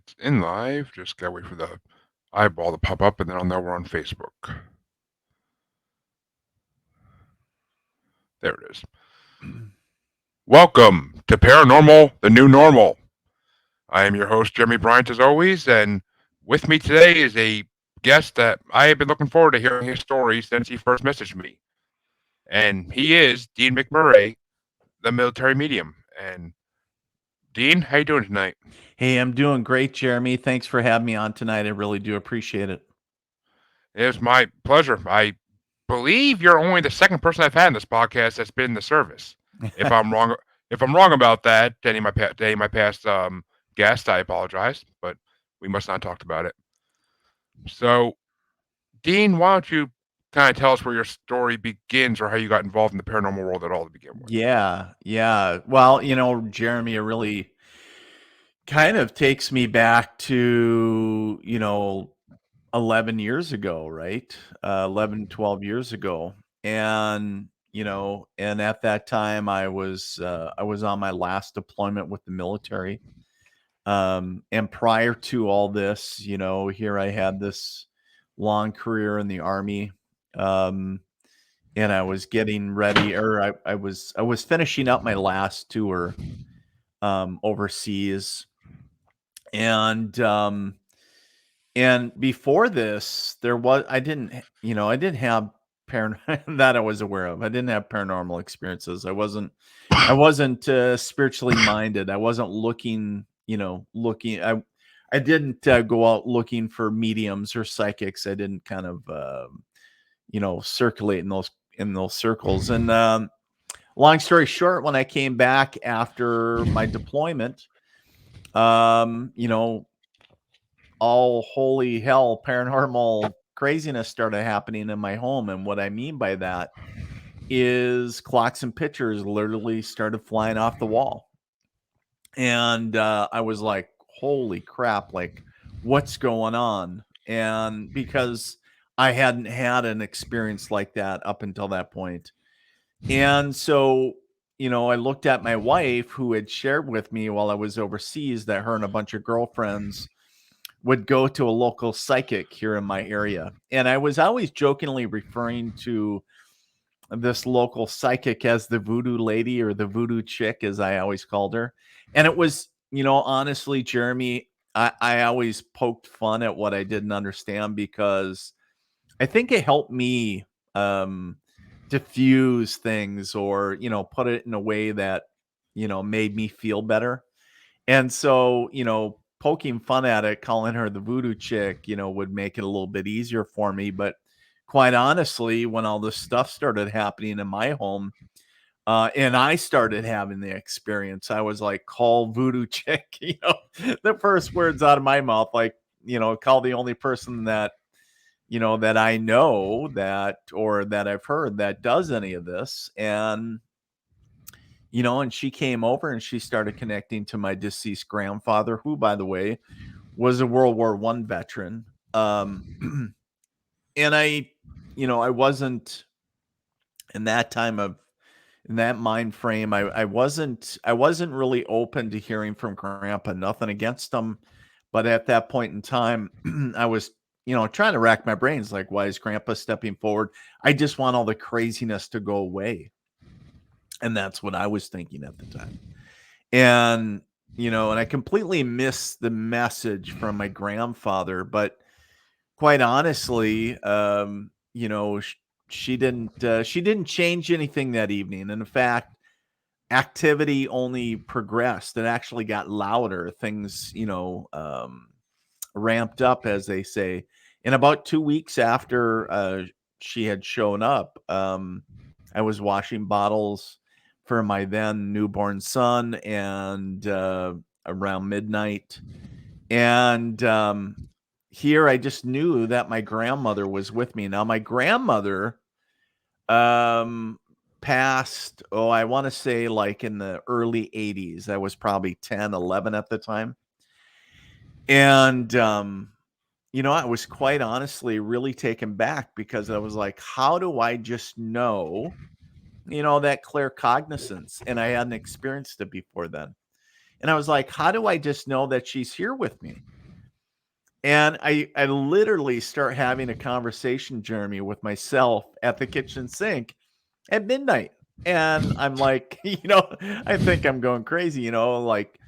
It's in live. Just gotta wait for the eyeball to pop up, and then I'll know we're on Facebook. There it is. Welcome to Paranormal, the New Normal. I am your host, Jeremy Bryant, as always, and with me today is a guest that I have been looking forward to hearing his story since he first messaged me. And he is Dean McMurray, the military medium. And Dean, how you doing tonight? Hey, I'm doing great, Jeremy. Thanks for having me on tonight. I really do appreciate it. It is my pleasure. I believe you're only the second person I've had in this podcast that's been in the service. If I'm wrong, if I'm wrong about that, to any of my past guests, I apologize, but we must not talked about it. So, Dean, why don't you kind of tell us where your story begins, or how you got involved in the paranormal world at all to begin with? Yeah. Well, Jeremy, it really kind of takes me back to, 11 years ago, right? 11, 12 years ago. And, and at that time I was on my last deployment with the military. And prior to all this, here I had this long career in the Army. Um, and I was getting ready, or I was finishing up my last tour overseas. And before this, I didn't have that I was aware of. I didn't have paranormal experiences. I wasn't spiritually minded. I wasn't looking. I didn't go out looking for mediums or psychics. I didn't kind of circulate in those circles. And long story short, when I came back after my deployment, um, you know, all holy hell paranormal craziness started happening in my home. And what I mean by that is clocks and pictures literally started flying off the wall. And I was like, holy crap, like, what's going on? And because I hadn't had an experience like that up until that point. And so, I looked at my wife, who had shared with me while I was overseas that her and a bunch of girlfriends would go to a local psychic here in my area. And I was always jokingly referring to this local psychic as the voodoo lady, or the voodoo chick, as I always called her. And it was, honestly, Jeremy, I always poked fun at what I didn't understand, because I think it helped me diffuse things, or, put it in a way that, made me feel better. And so, poking fun at it, calling her the voodoo chick, would make it a little bit easier for me. But quite honestly, when all this stuff started happening in my home, and I started having the experience, I was like, call voodoo chick, the first words out of my mouth, like, call the only person that I know that, or that I've heard that does any of this. And she came over and she started connecting to my deceased grandfather, who, by the way, was a World War I veteran. And I wasn't in that time of in that mind frame. I wasn't really open to hearing from Grandpa. Nothing against him, but at that point in time, I was trying to rack my brains, like, why is Grandpa stepping forward? I just want all the craziness to go away, and that's what I was thinking at the time. And I completely missed the message from my grandfather. But quite honestly, she didn't change anything that evening. And in fact, activity only progressed. It actually got louder. Things, ramped up, as they say. And about 2 weeks after she had shown up, I was washing bottles for my then newborn son, and around midnight. And here I just knew that my grandmother was with me. Now, my grandmother um, passed, oh, I want to say like in the early 80s. I was probably 10, 11 at the time. And, I was quite honestly really taken back, because I was like, how do I just know, that clear cognizance? And I hadn't experienced it before then. And I was like, how do I just know that she's here with me? And I literally start having a conversation, Jeremy, with myself at the kitchen sink at midnight. And I'm like, I think I'm going crazy, like,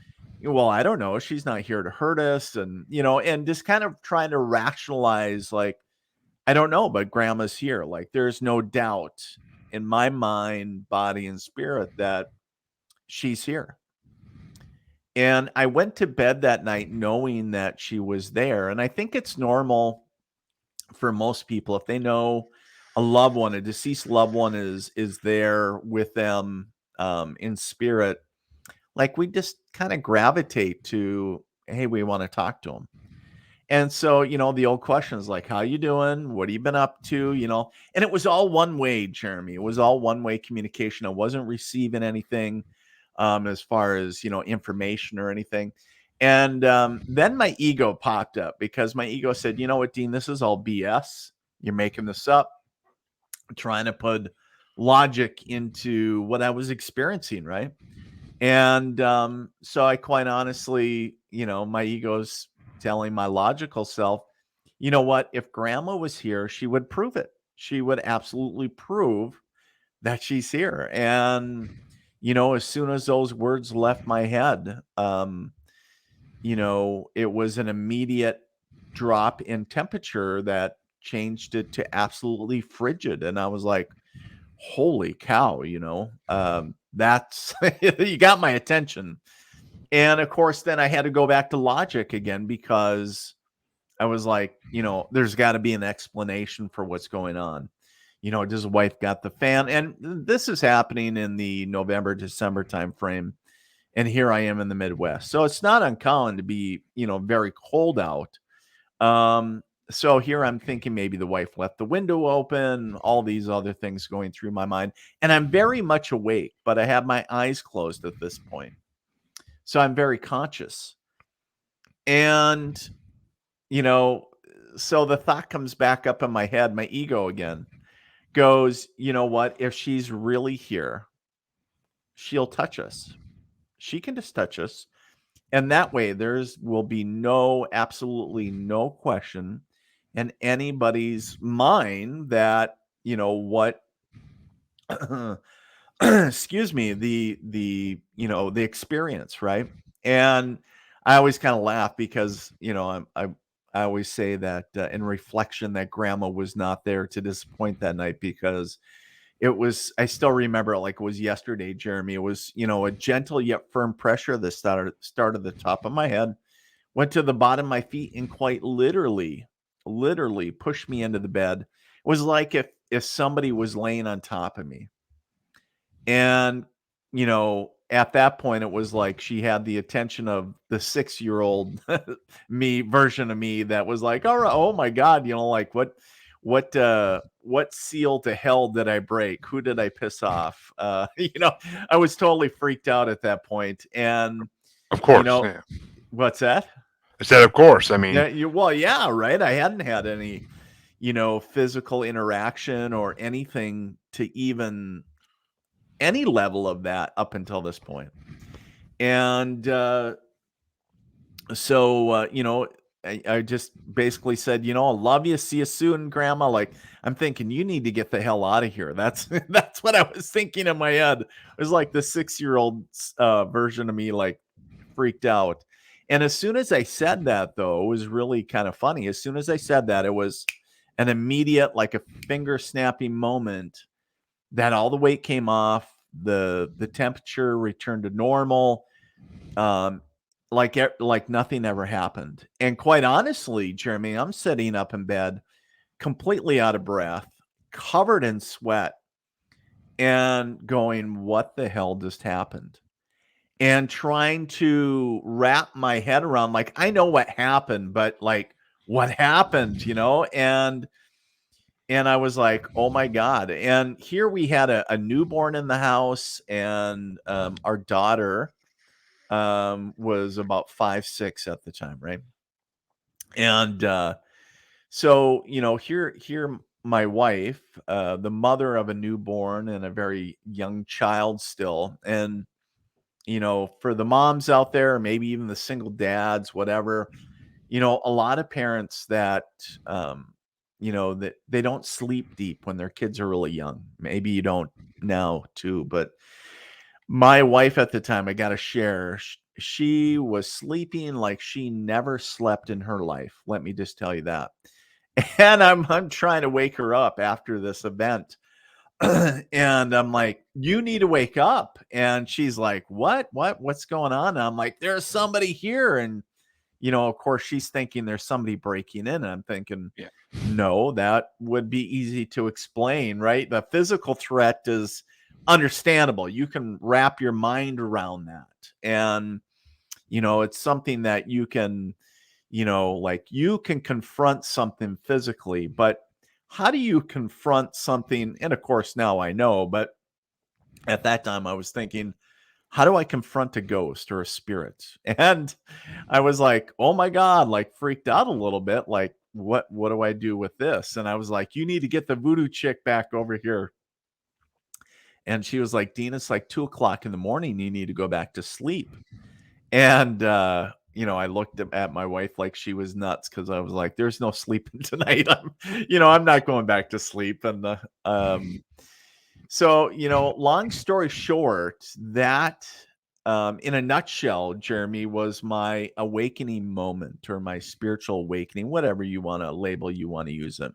well, I don't know. She's not here to hurt us. And, and just kind of trying to rationalize, like, I don't know, but grandma's here. Like, there's no doubt in my mind, body, and spirit that she's here. And I went to bed that night knowing that she was there. And I think it's normal for most people if they know a loved one, a deceased loved one is there with them in spirit. Like we just kind of gravitate to, hey, we want to talk to them. And so, the old questions like, how you doing? What have you been up to? And it was all one way, Jeremy. It was all one way communication. I wasn't receiving anything as far as, information or anything. And then my ego popped up because my ego said, you know what, Dean, this is all BS. You're making this up, trying to put logic into what I was experiencing, right? And so I quite honestly, my ego's telling my logical self, you know what? If grandma was here, she would prove it. She would absolutely prove that she's here. And, as soon as those words left my head, it was an immediate drop in temperature that changed it to absolutely frigid. And I was like, holy cow, that's, you got my attention. And of course, then I had to go back to logic again because I was like, there's got to be an explanation for what's going on. Does the wife got the fan? And this is happening in the November, December timeframe. And here I am in the Midwest. So it's not uncommon to be, very cold out. So here I'm thinking maybe the wife left the window open, all these other things going through my mind. And I'm very much awake, but I have my eyes closed at this point. So I'm very conscious. And, you know, so the thought comes back up in my head, my ego again goes, you know what? If she's really here, she'll touch us. She can just touch us. And that way there's will be absolutely no question in anybody's mind that, what excuse me, the experience, right? And I always kind of laugh because, I always say that in reflection that grandma was not there to disappoint that night because I still remember it like it was yesterday, Jeremy. It was, a gentle yet firm pressure that started the top of my head, went to the bottom of my feet, and quite literally pushed me into the bed. It was like if somebody was laying on top of me. And, at that point, it was like she had the attention of the 6-year-old version of me that was like, all right, oh my God, like what seal to hell did I break? Who did I piss off? I was totally freaked out at that point. And, Of you course, know, yeah. what's that? I said, of course. I mean, Yeah, well, yeah, right. I hadn't had any, physical interaction or anything to even any level of that up until this point. And so, I just basically said, I love you. See you soon, grandma. Like, I'm thinking you need to get the hell out of here. That's that's what I was thinking in my head. It was like the 6-year-old version of me, like freaked out. And as soon as I said that, though, it was really kind of funny. As soon as I said that, it was an immediate, like a finger snapping moment that all the weight came off, the temperature returned to normal, um, like nothing ever happened. And quite honestly, Jeremy, I'm sitting up in bed, completely out of breath, covered in sweat, and going, "What the hell just happened?" And trying to wrap my head around, like, I know what happened, but like, what happened, and I was like, "Oh my God." And here we had a newborn in the house, and our daughter was about 5, 6 at the time, right? And so, here my wife, the mother of a newborn and a very young child still, and for the moms out there, maybe even the single dads, whatever, a lot of parents that, that they don't sleep deep when their kids are really young. Maybe you don't now too, but my wife at the time, I got to share, she was sleeping like she never slept in her life. Let me just tell you that. And I'm trying to wake her up after this event. And I'm like, you need to wake up. And she's like, what's going on? And I'm like, there's somebody here. And, of course, she's thinking there's somebody breaking in. And I'm thinking, Yeah. no, that would be easy to explain, right? The physical threat is understandable. You can wrap your mind around that. And, it's something that you can, like you can confront something physically, but how do you confront something? And of course, now I know, but at that time I was thinking, how do I confront a ghost or a spirit? And I was like, oh my God, like freaked out a little bit. Like, what do I do with this? And I was like, you need to get the voodoo chick back over here. And she was like, Dean, it's like 2 o'clock in the morning. You need to go back to sleep. And, I looked at my wife like she was nuts because I was like, there's no sleeping tonight. I'm not going back to sleep. And, so, long story short, that, in a nutshell, Jeremy, was my awakening moment or my spiritual awakening, whatever you want to label, you want to use it.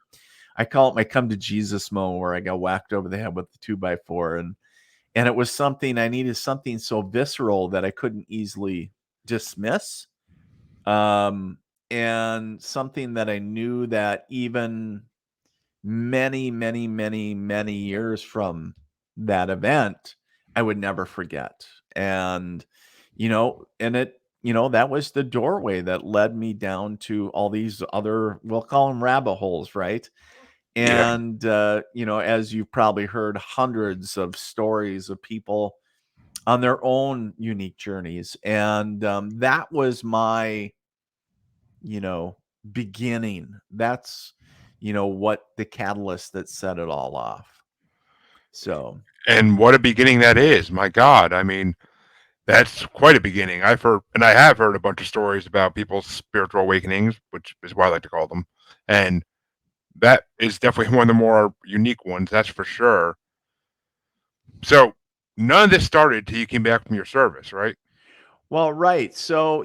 I call it my come to Jesus moment where I got whacked over the head with the 2x4. And it was something I needed, something so visceral that I couldn't easily dismiss. And something that I knew that even many, many, many, many years from that event, I would never forget. And, and that was the doorway that led me down to all these other, we'll call them rabbit holes, right? Yeah. And, as you've probably heard hundreds of stories of people on their own unique journeys. And that was my, you know, beginning. That's, what the catalyst that set it all off. So, And what a beginning that is. My God. I mean, that's quite a beginning. I've heard, and I have heard a bunch of stories about people's spiritual awakenings, which is what I like to call them. And that is definitely one of the more unique ones, that's for sure. So none of this started till you came back from your service, right? well, right. So,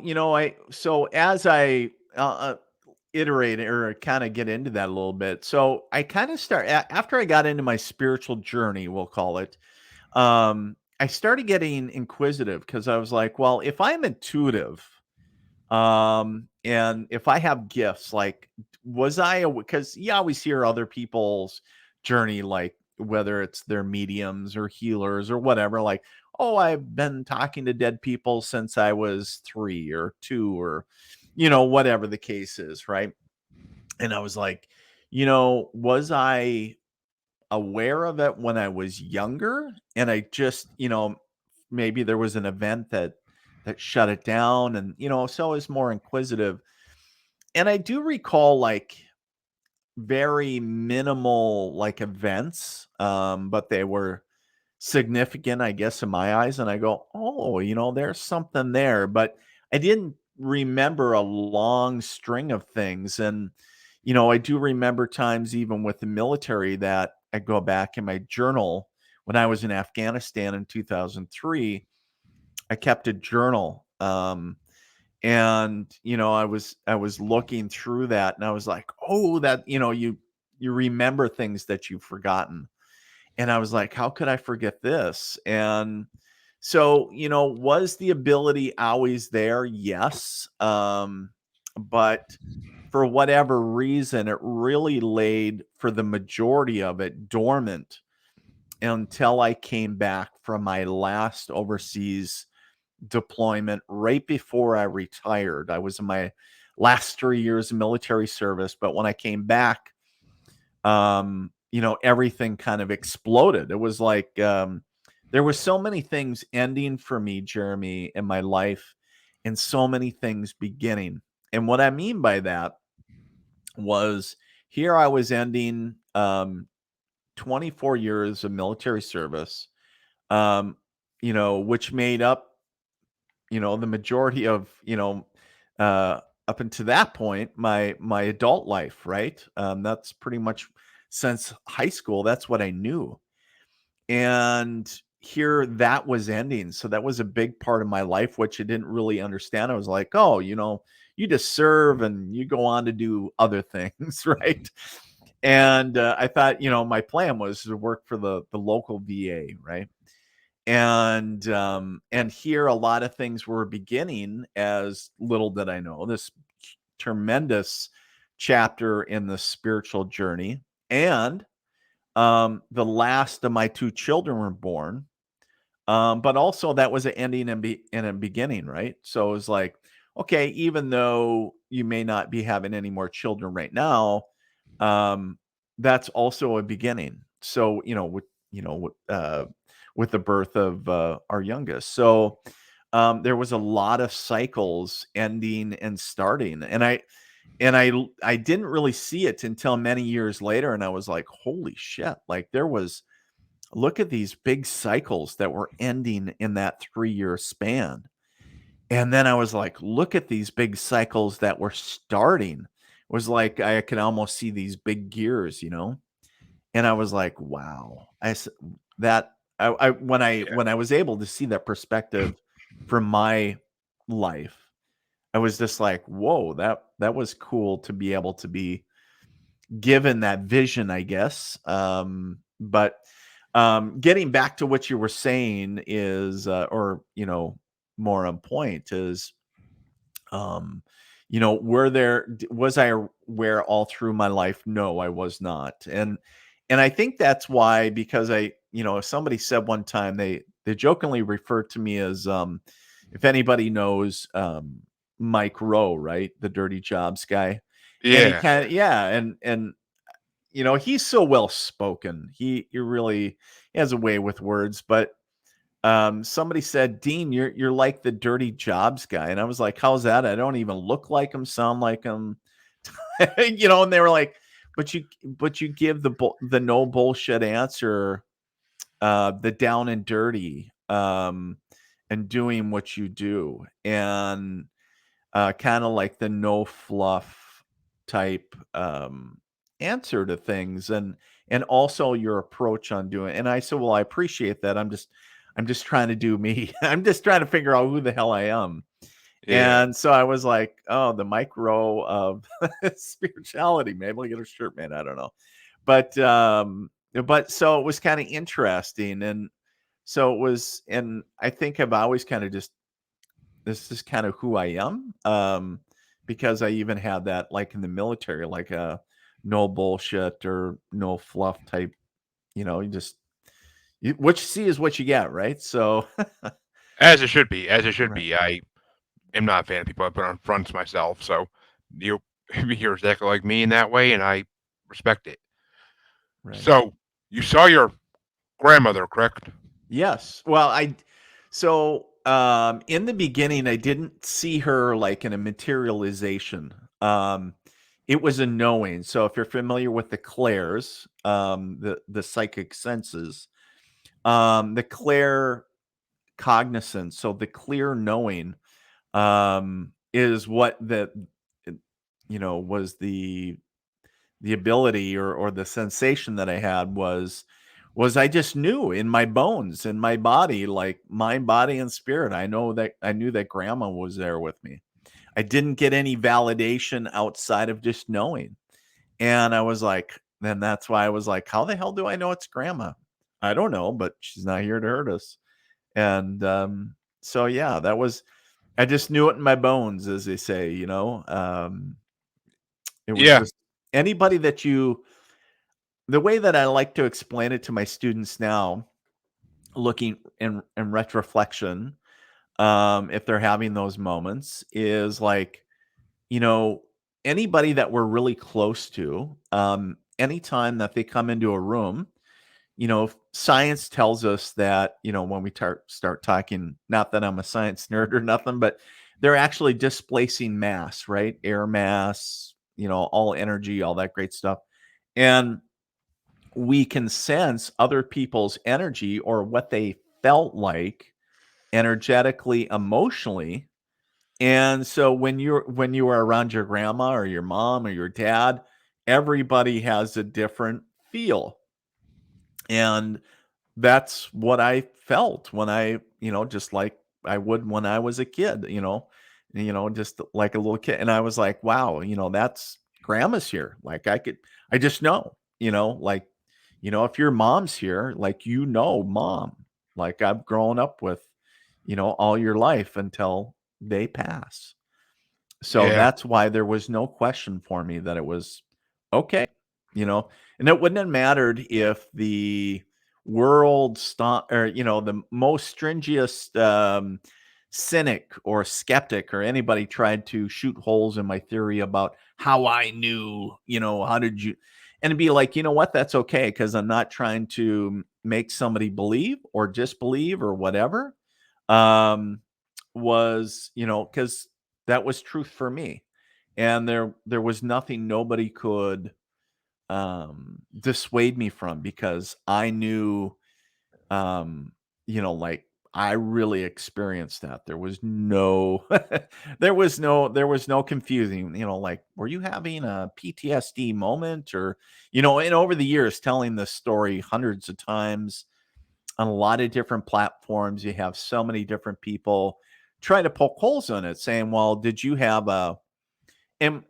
as I iterate or kind of get into that a little bit. So, I kind of after I got into my spiritual journey, we'll call it. I started getting inquisitive because I was like, well, if I'm intuitive, and if I have gifts, like, was I, because you always hear other people's journey, like whether it's their mediums or healers or whatever, like, oh, I've been talking to dead people since I was 3 or 2 or, whatever the case is, right? And I was like, was I aware of it when I was younger? And I just, maybe there was an event that shut it down. And, so I was more inquisitive. And I do recall like very minimal like events, but they were significant, I guess, in my eyes. And I go, oh, there's something there. But I didn't remember a long string of things. And, I do remember times even with the military that I go back in my journal when I was in Afghanistan in 2003. I kept a journal. And I was looking through that and I was like, oh, that, you remember things that you've forgotten. And I was like, how could I forget this? And so, was the ability always there? Yes. But for whatever reason, it really laid for the majority of it dormant until I came back from my last overseas deployment right before I retired. I was in my last 3 years of military service, but when I came back, everything kind of exploded. It was like there were so many things ending for me, Jeremy, in my life, and so many things beginning. And what I mean by that was here I was ending 24 years of military service, which made up the majority of, uh, up until that point, my adult life, right? That's pretty much since high school. That's what I knew. And here that was ending. So that was a big part of my life, which I didn't really understand. I was like, oh, you just serve and you go on to do other things, right? And I thought, my plan was to work for the local VA, right? And here a lot of things were beginning, as little did I know, this tremendous chapter in the spiritual journey. And the last of my two children were born. But also that was an ending and a beginning, right? So it was like, okay, even though you may not be having any more children right now, um, that's also a beginning. So, with the birth of our youngest. So there was a lot of cycles ending and starting. And I didn't really see it until many years later. And I was like, holy shit, like look at these big cycles that were ending in that 3-year span. And then I was like, look at these big cycles that were starting. It was like I could almost see these big gears. And I was like, wow. That I when I was able to see that perspective from my life, I was just like, whoa, that was cool to be able to be given that vision, I guess. But getting back to what you were saying is, or more on point is, was I aware all through my life? No, I was not, and I think that's why, because somebody said one time, they jokingly referred to me as, if anybody knows, Mike Rowe, right, the Dirty Jobs guy, and he Yeah. kind of, yeah, and he's so well spoken. He really has a way with words. But somebody said, Dean, you're like the Dirty Jobs guy. And I was like, how's that? I don't even look like him, sound like him. And they were like, but you give the no bullshit answer, the down and dirty, and doing what you do. And kind of like the no fluff type answer to things, and also your approach on doing. And I said, well, I appreciate that. I'm just trying to do me. I'm just trying to figure out who the hell I am. Yeah. And so I was like, oh, the micro of spirituality. Maybe I'll get a shirt made. I don't know. But so it was kind of interesting. And so it was, and I think I've always kind of just, this is kind of who I am. Because I even had that, like in the military, like a no bullshit or no fluff type, what you see is what you get, right? So, As it should be. As it should right, be. I am not a fan of people I put on fronts myself. So you you're exactly like me in that way, and I respect it. right. So you saw your grandmother, correct? Yes. Well, in the beginning, I didn't see her like in a materialization. It was a knowing. So if you're familiar with the clairs, the psychic senses, the clair cognizance, so the clear knowing, is what was the ability, or the sensation that I had, was I just knew in my bones, in my body, like mind, body, and spirit. I knew that grandma was there with me. I didn't get any validation outside of just knowing. And I was like, then that's why I was like, how the hell do I know it's grandma? I don't know, but she's not here to hurt us. And so yeah, I just knew it in my bones, as they say. It was Yeah. just anybody the way that I like to explain it to my students now, looking in retroflection, if they're having those moments, is like, you know, anybody that we're really close to, anytime that they come into a room, science tells us that, when we start talking, not that I'm a science nerd or nothing, but they're actually displacing mass, right? Air mass, all energy, all that great stuff. And we can sense other people's energy, or what they felt like, energetically, emotionally. And so when you are around your grandma or your mom or your dad, everybody has a different feel. And that's what I felt when just like I would when I was a kid, just like a little kid. And I was like, wow, that's grandma's here. Like I just know, like, if your mom's here, like, mom, like I've grown up with, all your life until they pass. So Yeah. that's why there was no question for me that it was okay, you know, and it wouldn't have mattered if the world stopped or, the most stringiest cynic or skeptic or anybody tried to shoot holes in my theory about how I knew, how did you, and it'd be like, you know what, that's okay because I'm not trying to make somebody believe or disbelieve or whatever. Um, was, because that was truth for me. And there was nothing nobody could dissuade me from because I knew um like I really experienced that. There was no there was no confusing, like, were you having a PTSD moment or, and over the years telling this story hundreds of times on a lot of different platforms. You have so many different people trying to poke holes in it, saying, "Well, did you have a?" And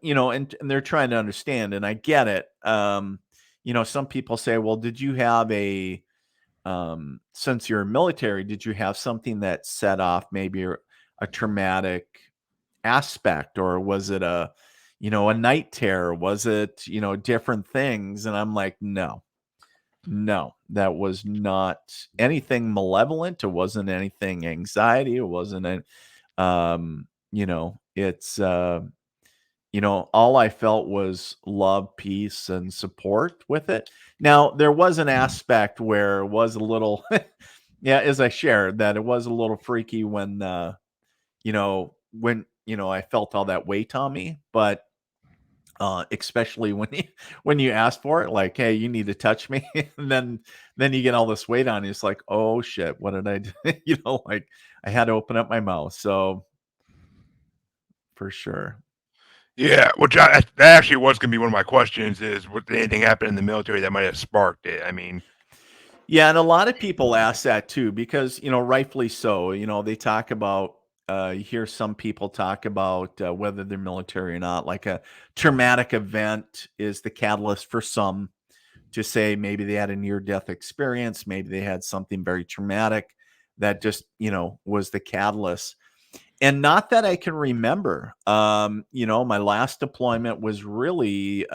they're trying to understand, and I get it. Some people say, "Well, did you have a?" Since you're military, did you have something that set off maybe a traumatic aspect, or was it a night terror? Was it different things? And I'm like, no, no, that was not anything malevolent. It wasn't anything anxiety. It wasn't it's all I felt was love, peace, and support with it. Now, there was an aspect where it was a little yeah, as I shared that it was a little freaky when I felt all that weight on me, but especially when you ask for it, like, "Hey, you need to touch me," and then you get all this weight on you. It's like, "Oh shit, what did I do?" Like I had to open up my mouth. So for sure. Yeah, which that actually was gonna be one of my questions is, would anything happen in the military that might have sparked it? I mean, Yeah, and a lot of people ask that too because, rightfully so. They talk about you hear some people talk about whether they're military or not, like a traumatic event is the catalyst for some to say maybe they had a near death experience, maybe they had something very traumatic that just, was the catalyst. And not that I can remember. My last deployment was really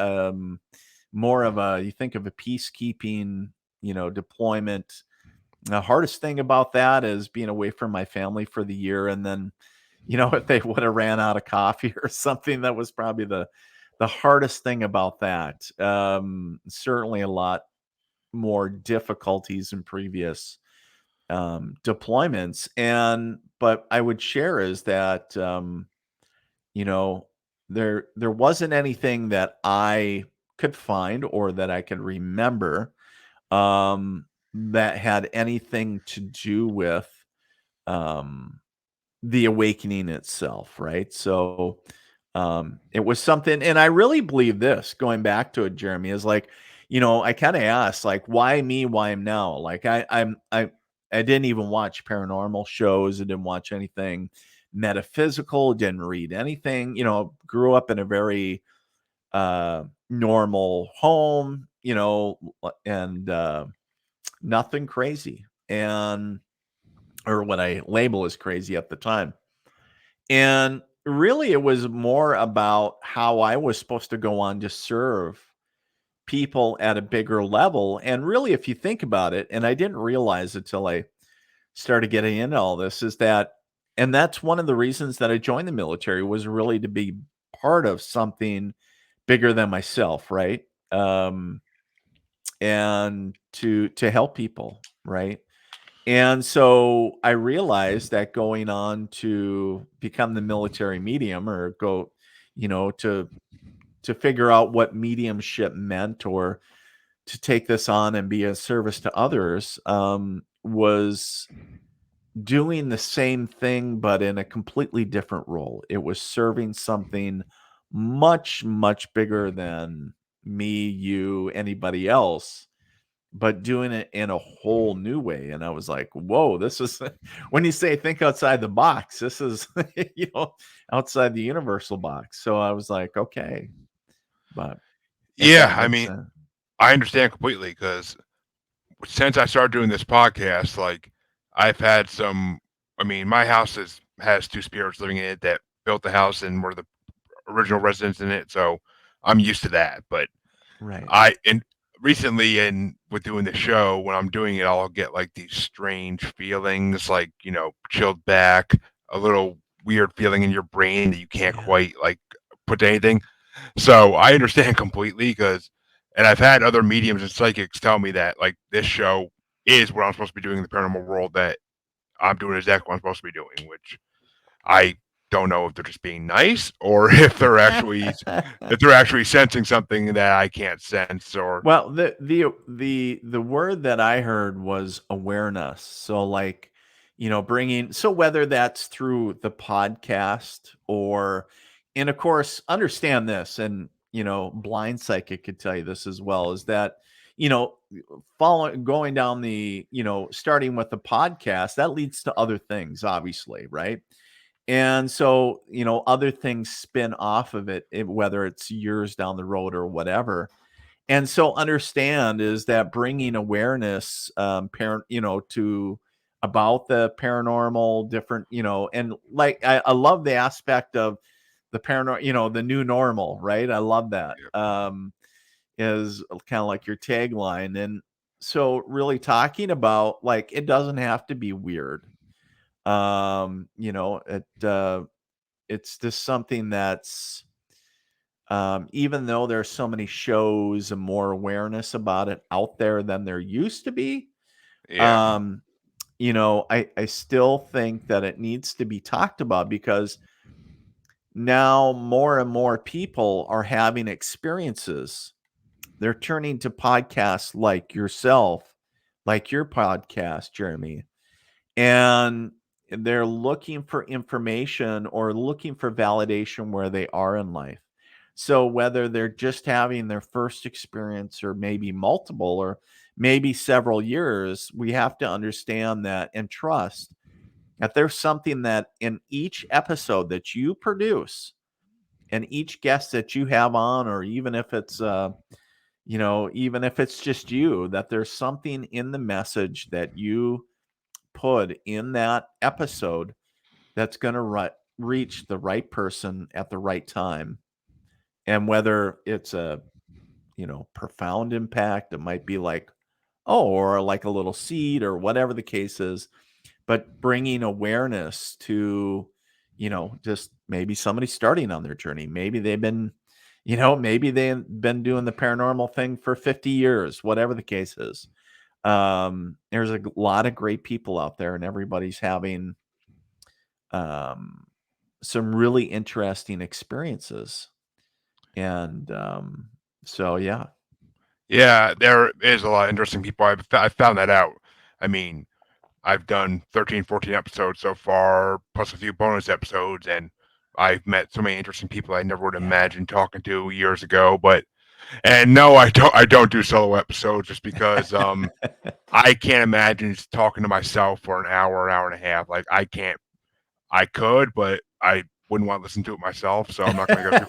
more of a, you think of a peacekeeping, deployment. The hardest thing about that is being away from my family for the year. And then, if they would have ran out of coffee or something, that was probably the hardest thing about that. Certainly a lot more difficulties in previous deployments. But I would share is that you know there wasn't anything that I could find or that I could remember that had anything to do with um the awakening itself, right? So it was something, and I really believe this, going back to it, Jeremy, is like, I kind of asked, like, why me, why now? Like I didn't even watch paranormal shows, I didn't watch anything metaphysical, didn't read anything, grew up in a very normal home, and nothing crazy, and or what I label as crazy at the time. And really, it was more about how I was supposed to go on to serve people at a bigger level. And really, if you think about it, and I didn't realize it till I started getting into all this, is that, and that's one of the reasons that I joined the military, was really to be part of something bigger than myself, right? Um, and to help people, right? And so I realized that going on to become the military medium, or go, to figure out what mediumship meant, or to take this on and be a service to others, was doing the same thing, but in a completely different role. It was serving something much, much bigger than me, you, anybody else, but doing it in a whole new way. And I was like, whoa, this is when you say think outside the box, this is, outside the universal box. So I was like, okay, but if Yeah, that I makes mean, sense. I understand completely because since I started doing this podcast, like I've had some. I mean, my house has two spirits living in it that built the house and were the original residents in it, so I'm used to that. But Right. I and recently, and with doing the show, when I'm doing it, I'll get like these strange feelings, like chilled back, a little weird feeling in your brain that you can't Yeah. quite like put to anything. So I understand completely because, and I've had other mediums and psychics tell me that like this show is what I'm supposed to be doing in the paranormal world. That I'm doing exactly what I'm supposed to be doing, which I don't know if they're just being nice or if they're actually sensing something that I can't sense or Well, the word that I heard was awareness. So like, bringing so whether that's through the podcast or and of course, understand this and, blind psychic could tell you this as well is that, you know, following going down the, starting with the podcast, that leads to other things obviously, right? And so, other things spin off of it, whether it's years down the road or whatever. And so understand is that bringing awareness, parent, to about the paranormal, different, and like I love the aspect of the paranormal, the new normal, right? I love that. Is kind of like your tagline, and so really talking about like it doesn't have to be weird. It's just something that's even though there's so many shows and more awareness about it out there than there used to be, yeah, um, I still think that it needs to be talked about because now more and more people are having experiences. They're turning to podcasts like yourself, like your podcast, Jeremy, and they're looking for information or looking for validation where they are in life. So whether they're just having their first experience or maybe multiple or maybe several years, we have to understand that and trust that there's something that in each episode that you produce and each guest that you have on, or even if it's even if it's just you, that there's something in the message that you put in that episode that's going to reach the right person at the right time. And whether it's a, profound impact, it might be like, oh, or like a little seed or whatever the case is, but bringing awareness to, just maybe somebody starting on their journey. Maybe they've been, maybe they've been doing the paranormal thing for 50 years, whatever the case is. There's a lot of great people out there and everybody's having um, some really interesting experiences. And so, yeah, yeah, there is a lot of interesting people. I found that out. I mean, I've done 13, 14 episodes so far, plus a few bonus episodes, and I've met so many interesting people I never would yeah. imagine talking to years ago. But and no, I don't do solo episodes just because I can't imagine just talking to myself for an hour and a half. Like I can't. I could, but I wouldn't want to listen to it myself. So I'm not gonna make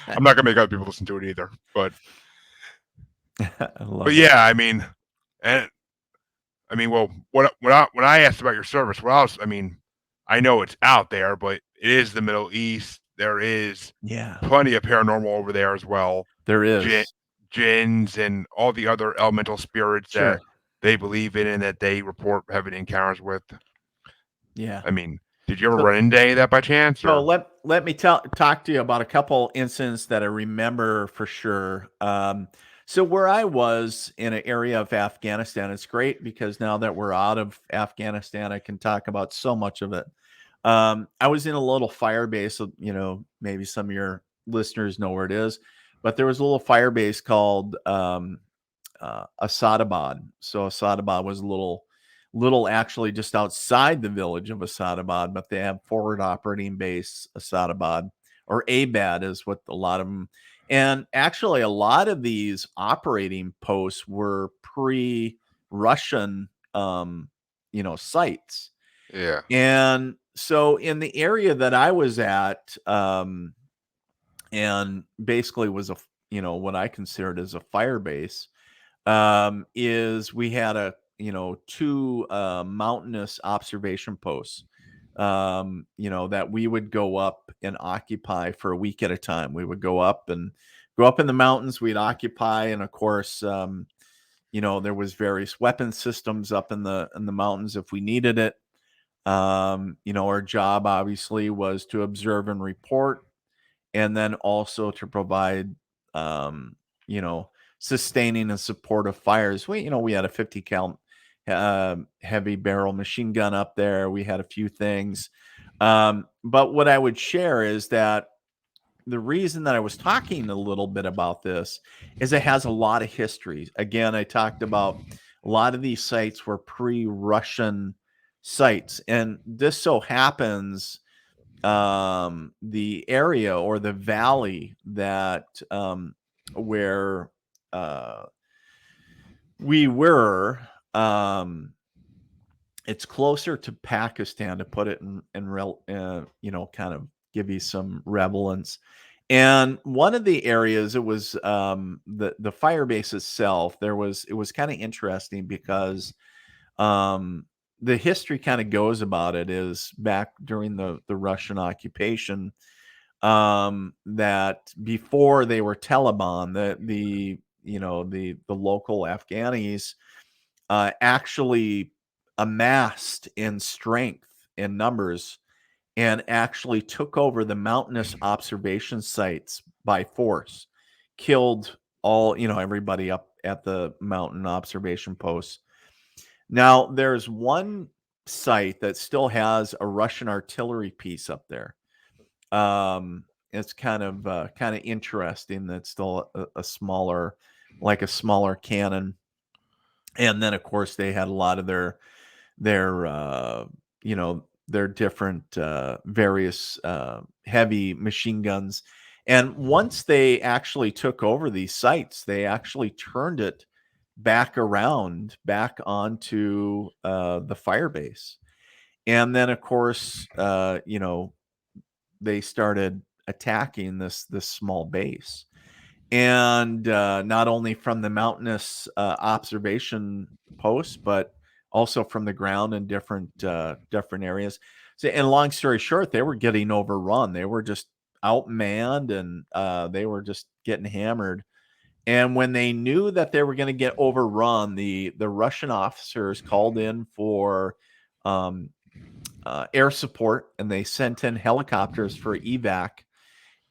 I'm not gonna make other people listen to it either. I But love it. yeah, I mean, and I mean, well, when I asked about your service, what else? I mean, I know it's out there, but it is the Middle East. There is Yeah, plenty of paranormal over there as well. there Jin, is. jinns and all the other elemental spirits that Sure. they believe in and that they report having encounters with. Yeah. I mean, did you ever So, run into any of that by chance? so Or let me talk to you about a couple incidents that I remember for sure. So where I was in an area of Afghanistan, it's great because now that we're out of Afghanistan, I can talk about so much of it. I was in a little fire base. Maybe some of your listeners know where it is, but there was a little fire base called Asadabad. So Asadabad was a little actually just outside the village of Asadabad, but they have forward operating base Asadabad, or ABAD is what a lot of them. And actually, a lot of these operating posts were pre-Russian, sites. Yeah. And so in the area that I was at, and basically was what I considered as a fire base, is we had two mountainous observation posts, that we would go up and occupy for a week at a time. We would go up in the mountains, we'd occupy, and of course, there was various weapon systems up in the mountains if we needed it. Our job obviously was to observe and report, and then also to provide, um, you know, sustaining and supportive fires. We had a 50 cal heavy barrel machine gun up there. We had a few things. But what I would share is that the reason that I was talking a little bit about this is it has a lot of history. Again, I talked about a lot of these sites were pre-Russian sites, and this so happens, the area or the valley that, where we were, it's closer to Pakistan, to put it kind of give you some relevance. And one of the areas, it was, the fire base itself. It was kind of interesting because, um, the history kind of goes about it is back during the Russian occupation, that before they were Taliban, the local Afghanis actually amassed in strength and numbers, and actually took over the mountainous observation sites by force, killed everybody up at the mountain observation posts. Now, there's one site that still has a Russian artillery piece up there. It's kind of interesting. That's still a smaller, like a smaller cannon. And then, of course, they had a lot of their different, various, heavy machine guns. And once they actually took over these sites, they actually turned it back onto, the fire base. And then, of course, they started attacking this small base. And not only from the mountainous observation posts, but also from the ground in different areas. So, and long story short, they were getting overrun. They were just outmanned, and they were just getting hammered. And when they knew that they were going to get overrun, the Russian officers called in for, um, air support, and they sent in helicopters for evac.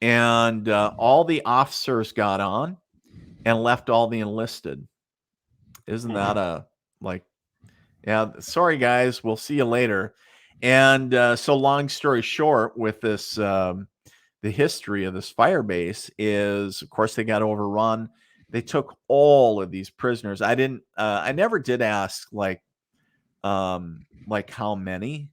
And all the officers got on and left all the enlisted. Isn't that like, yeah, sorry guys, we'll see you later. And so long story short, with this, the history of this fire base is, of course, they got overrun. They took all of these prisoners. I never did ask, like how many.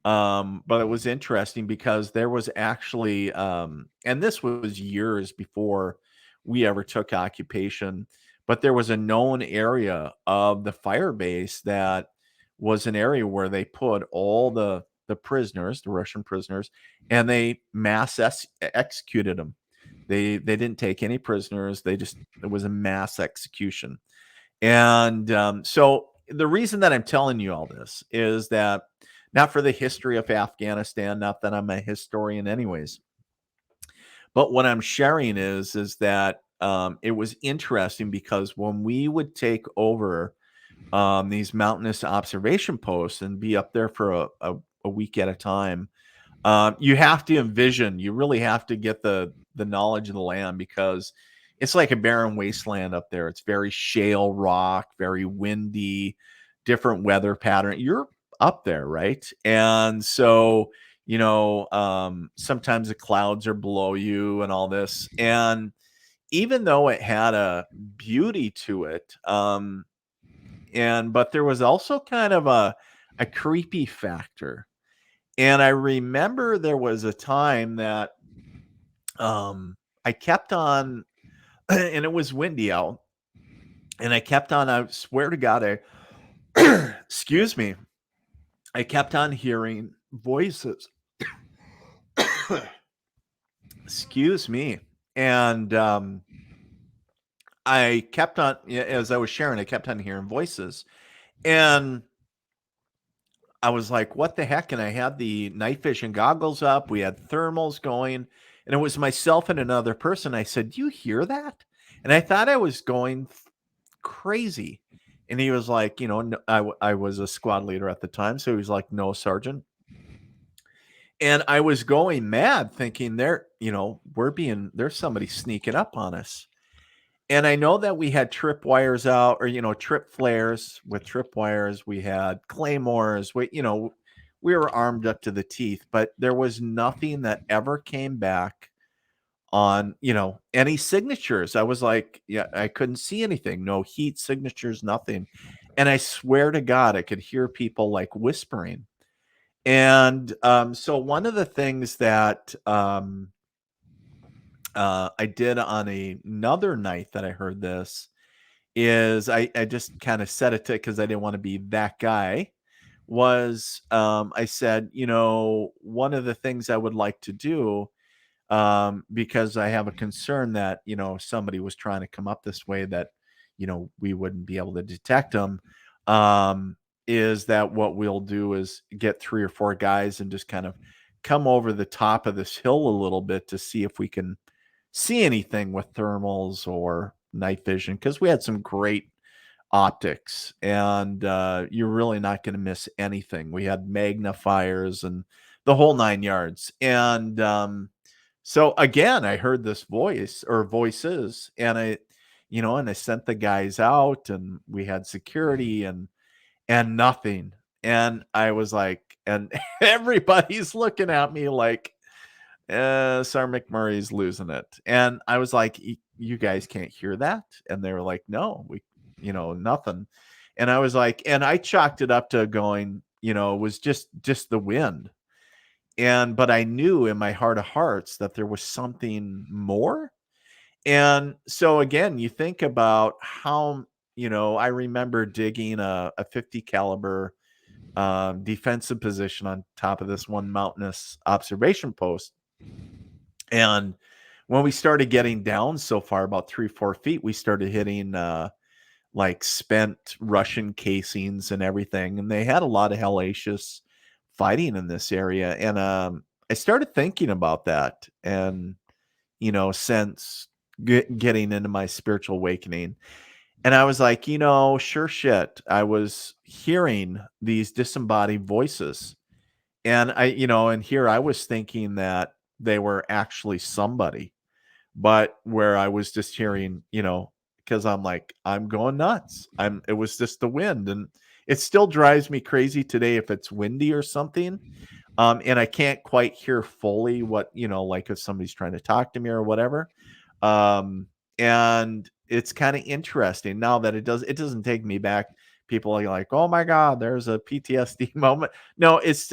But it was interesting because there was actually, and this was years before we ever took occupation, but there was a known area of the fire base that was an area where they put all the prisoners, the Russian prisoners, and they executed them. They didn't take any prisoners. It was a mass execution. And so the reason that I'm telling you all this is that, not for the history of Afghanistan, not that I'm a historian anyways, but what I'm sharing is that, it was interesting because when we would take over, these mountainous observation posts and be up there for a week at a time, you have to envision, you really have to get the knowledge of the land, because it's like a barren wasteland up there. It's very shale rock, very windy, different weather pattern. You're up there, right? And so, sometimes the clouds are below you and all this. And even though it had a beauty to it, but there was also kind of a creepy factor. And I remember there was a time that I kept on, and it was windy out, and I kept on, I swear to God, excuse me, I kept on hearing voices. Excuse me. And I kept on, as I was sharing, I kept on hearing voices. And I was like, what the heck? And I had the night vision goggles up. We had thermals going, and it was myself and another person. I said, do you hear that? And I thought I was going crazy. And he was like, no, I was a squad leader at the time. So he was like, no, Sergeant. And I was going mad thinking there's somebody sneaking up on us. And I know that we had trip wires out, or, trip flares with trip wires. We had claymores. We were armed up to the teeth, but there was nothing that ever came back on, any signatures. I was like, yeah, I couldn't see anything. No heat signatures, nothing. And I swear to God, I could hear people like whispering. And so one of the things that I did on another night that I heard this is I just kind of set it to, because I didn't want to be that guy, was I said, one of the things I would like to do, because I have a concern that, somebody was trying to come up this way that, we wouldn't be able to detect them, is that what we'll do is get 3 or 4 guys and just kind of come over the top of this hill a little bit to see if we can see anything with thermals or night vision, because we had some great optics, and you're really not going to miss anything. We had magnifiers and the whole 9 yards. And so again, I heard this voice or voices, and I sent the guys out, and we had security, and nothing. And I was like, and everybody's looking at me like, Sir McMurray's losing it. And I was like, you guys can't hear that? And they were like, no, nothing. And I was like, and I chalked it up to going, it was just the wind. But I knew in my heart of hearts that there was something more. And so again, you think about how, I remember digging a 50 caliber defensive position on top of this one mountainous observation post. And when we started getting down so far, about 3-4 feet, we started hitting like spent Russian casings and everything. And they had a lot of hellacious fighting in this area. And I started thinking about that. And, since getting into my spiritual awakening, and I was like, sure shit, I was hearing these disembodied voices. And and here I was thinking that they were actually somebody, but where I was just hearing, because I'm like, I'm going nuts. It was just the wind. And it still drives me crazy today if it's windy or something. And I can't quite hear fully what, like if somebody's trying to talk to me or whatever. And it's kind of interesting now that it doesn't take me back. People are like, oh my God, there's a PTSD moment. No, it's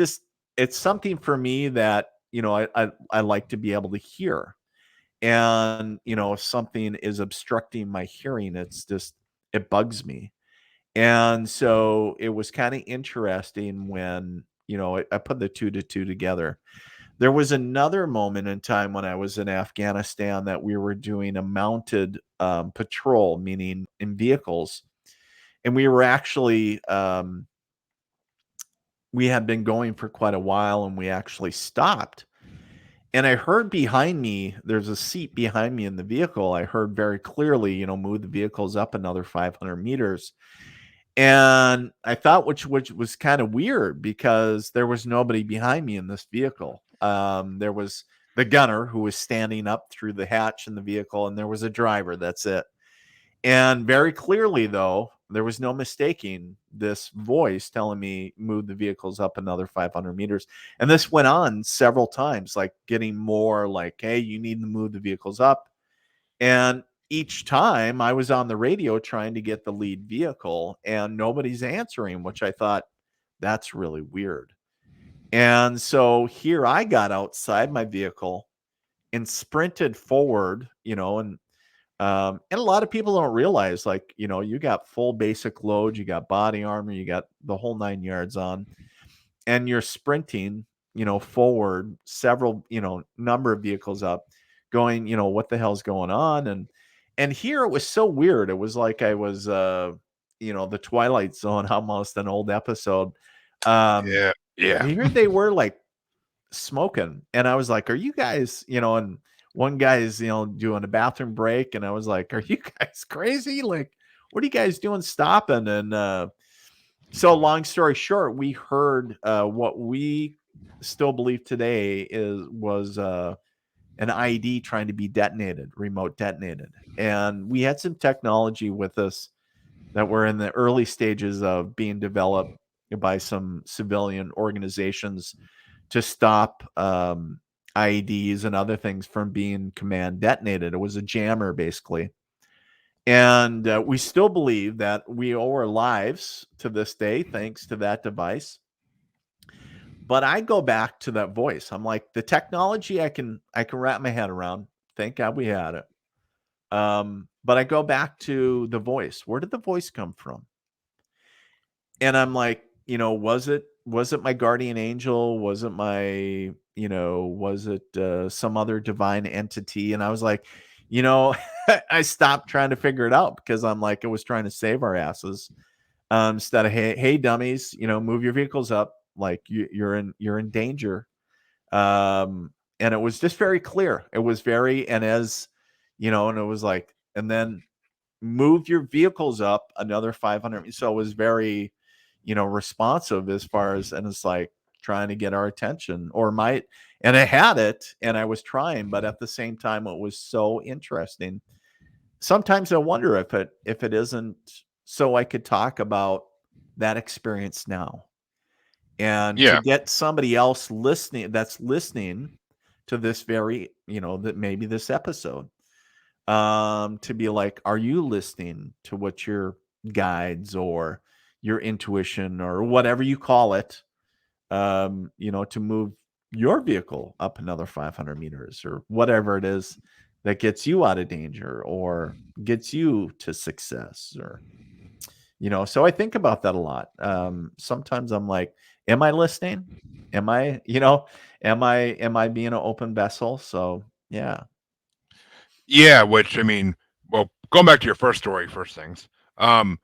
something for me that, I like to be able to hear. And, if something is obstructing my hearing, it bugs me. And so it was kind of interesting when, I put the two to two together. There was another moment in time when I was in Afghanistan that we were doing a mounted patrol, meaning in vehicles. And we were actually, we had been going for quite a while, and we actually stopped. And I heard behind me, there's a seat behind me in the vehicle. I heard very clearly, move the vehicles up another 500 meters. And I thought, which was kind of weird, because there was nobody behind me in this vehicle. There was the gunner who was standing up through the hatch in the vehicle, and there was a driver. That's it. And very clearly, though, there was no mistaking this voice telling me move the vehicles up another 500 meters. And this went on several times, like getting more like, hey, you need to move the vehicles up. And each time I was on the radio trying to get the lead vehicle and nobody's answering, which I thought, that's really weird. And so here I got outside my vehicle and sprinted forward, and a lot of people don't realize, like, you got full basic load, you got body armor, you got the whole 9 yards on, and you're sprinting, forward several, number of vehicles up, going, what the hell's going on? And here it was so weird. It was like I was, the Twilight Zone, almost an old episode. Yeah. Yeah. Here they were like smoking, and I was like, "Are you guys?" And one guy is, doing a bathroom break, and I was like, "Are you guys crazy? Like, what are you guys doing stopping?" And so, long story short, we heard what we still believe today was an IED trying to be detonated, remote detonated, and we had some technology with us that were in the early stages of being developed by some civilian organizations to stop IEDs and other things from being command detonated. It was a jammer, basically. And we still believe that we owe our lives to this day thanks to that device. But I go back to that voice. I'm like, the technology I can wrap my head around. Thank God we had it. But I go back to the voice. Where did the voice come from? And I'm like, was it my guardian angel? Was it some other divine entity? And I was like, I stopped trying to figure it out because I'm like, it was trying to save our asses. Instead of, hey dummies, move your vehicles up, like you're in danger. And it was just very clear. It was very, and as and it was like, and then move your vehicles up another 500. So it was very, responsive as far as, and it's like trying to get our attention, and I had it and I was trying, but at the same time, it was so interesting. Sometimes I wonder if it isn't so I could talk about that experience now, and to Yeah. get somebody else listening to this very, that maybe this episode, to be like, are you listening to what your guides or your intuition or whatever you call it, to move your vehicle up another 500 meters or whatever it is that gets you out of danger or gets you to success, or so I think about that a lot. Sometimes I'm like, am I listening? Am I, am I being an open vessel? So yeah. Yeah. Which, I mean, well, going back to your first story, first things. Um,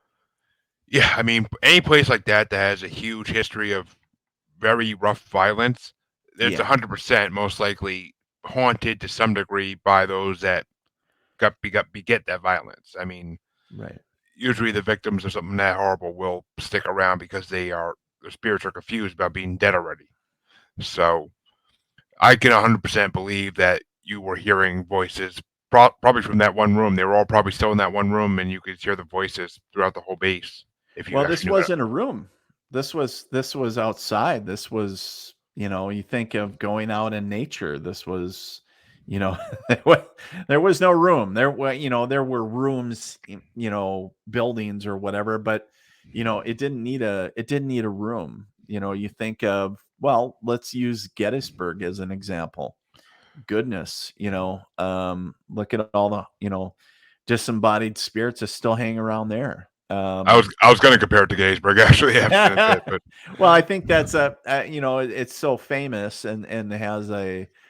yeah, I mean, any place like that has a huge history of very rough violence, it's Yeah. 100% most likely haunted to some degree by those that beget that violence. I mean, Right. usually the victims of something that horrible will stick around because their spirits are confused about being dead already. So I can 100% believe that you were hearing voices, probably from that one room. They were all probably still in that one room, and you could hear the voices throughout the whole base if you Well, this actually knew how to. wasn't a room. This was outside. This was, you think of going out in nature. This was, you know, there was no room. There were rooms, buildings or whatever, but it didn't need a room. You think of, well, let's use Gettysburg as an example. Goodness, look at all the, disembodied spirits that still hang around there. I was going to compare it to Gettysburg actually after a bit, but Well, I think that's it's so famous and has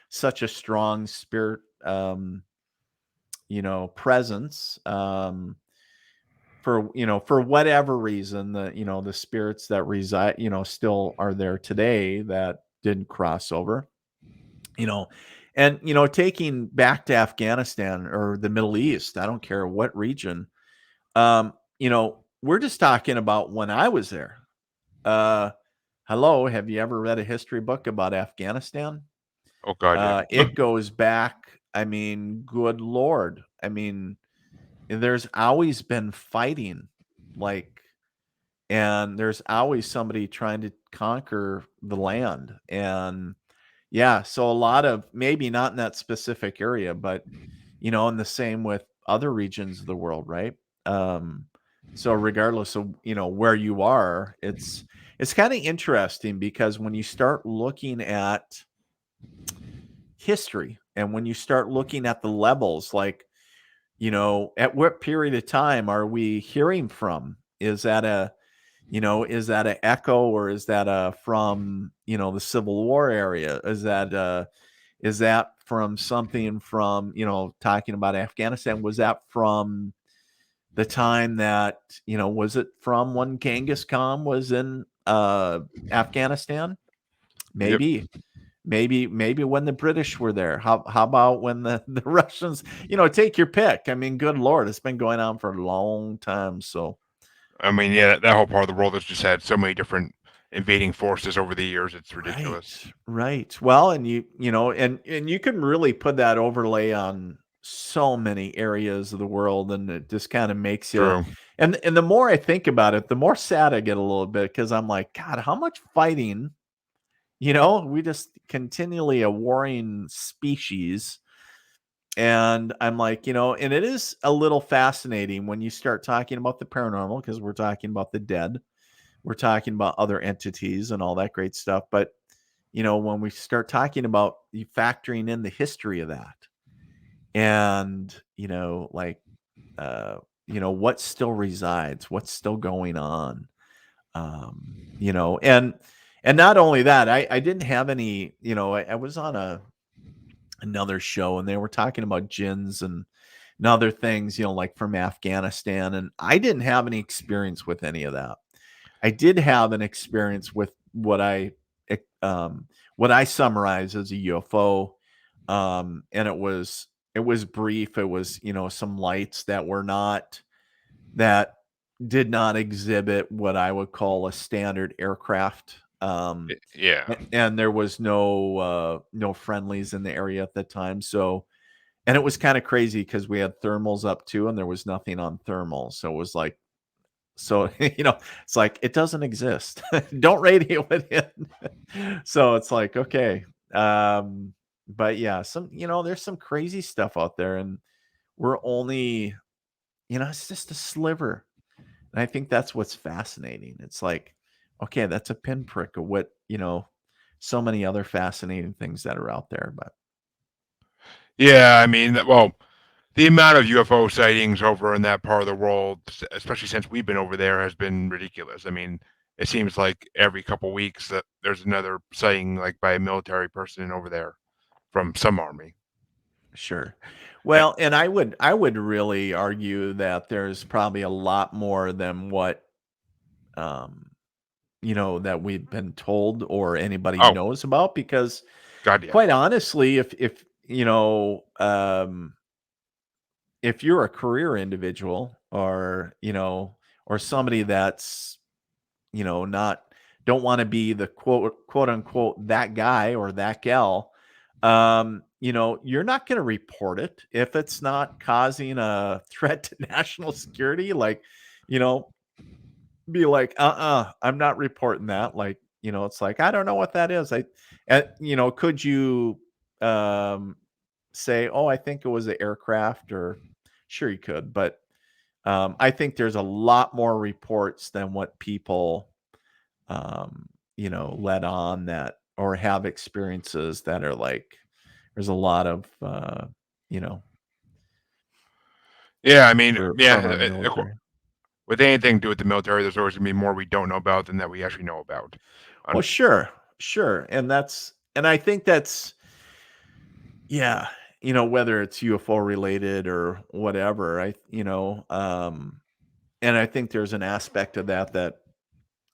such a strong spirit, presence, for whatever reason, the spirits that reside, still are there today that didn't cross over, you know and taking back to Afghanistan or the Middle East, I don't care what region. We're just talking about when I was there. uh Hello, have you ever read a history book about Afghanistan? oh god, yeah. It goes back, I mean, good lord, I mean, there's always been fighting, like, and there's always somebody trying to conquer the land. And yeah, so a lot of, maybe not in that specific area, but in the same with other regions of the world, right? So regardless of where you are, it's kind of interesting because when you start looking at history and when you start looking at the levels, like at what period of time are we hearing from? Is that is that an echo, or is that from the Civil War area? Is that from something from talking about Afghanistan? Was that from the time that was it from when Genghis Khan was in Afghanistan? Yep. Maybe. Maybe when the British were there. How about when the Russians, take your pick. I mean, good Lord, it's been going on for a long time. So I mean, yeah, that whole part of the world has just had so many different invading forces over the years. It's ridiculous. right. Well, and and you can really put that overlay on so many areas of the world, and it just kind of makes you. True. And the more I think about it, the more sad I get a little bit, because I'm like, God, how much fighting. We just continually a warring species. And I'm like, and it is a little fascinating when you start talking about the paranormal, because we're talking about the dead, we're talking about other entities and all that great stuff. But, when we start talking about you factoring in the history of that, and, like, what still resides, what's still going on, and not only that, I didn't have any, I was on another show, and they were talking about jinns and other things, like from Afghanistan. And I didn't have any experience with any of that. I did have an experience with what I summarize as a UFO. And it was brief. It was, some lights that did not exhibit what I would call a standard aircraft. Yeah. And there was no friendlies in the area at the time. So, and it was kind of crazy because we had thermals up too, and there was nothing on thermal. So it was like, so it's like it doesn't exist. Don't radio it in. So it's like, okay. But yeah, there's some crazy stuff out there, and we're only, it's just a sliver. And I think that's what's fascinating. It's like, okay, that's a pinprick of what, so many other fascinating things that are out there. But Yeah, I mean, well, the amount of UFO sightings over in that part of the world, especially since we've been over there, has been ridiculous. I mean, it seems like every couple weeks that there's another sighting, like by a military person over there from some army. sure. Eh, Well, and I would really argue that there's probably a lot more than what um that we've been told or anybody Oh, knows about, because God, yeah. quite honestly, if if you're a career individual, or or somebody that's not, don't want to be the quote unquote that guy or that gal, you're not going to report it if it's not causing a threat to national security. Like, you know, be like, I'm not reporting that. Like, it's like, I don't know what that is. Could you um say, oh, I think it was an aircraft, or sure you could, but I think there's a lot more reports than what people let on, that or have experiences that are like, there's a lot of you know, Yeah, I mean, from our yeah, military. with anything to do with the military, there's always going to be more we don't know about than that we actually know about. Well, sure, sure. And I think that's, yeah, whether it's UFO related or whatever, and I think there's an aspect of that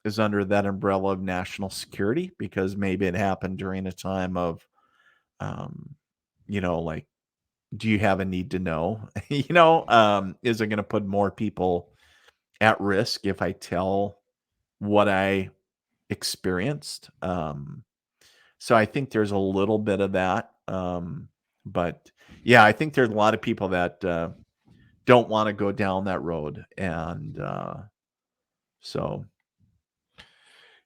is under that umbrella of national security, because maybe it happened during a time of, um, like, do you have a need to know? Is it going to put more people at risk if I tell what I experienced? So I think there's a little bit of that. But yeah, I think there's a lot of people that don't want to go down that road. And so,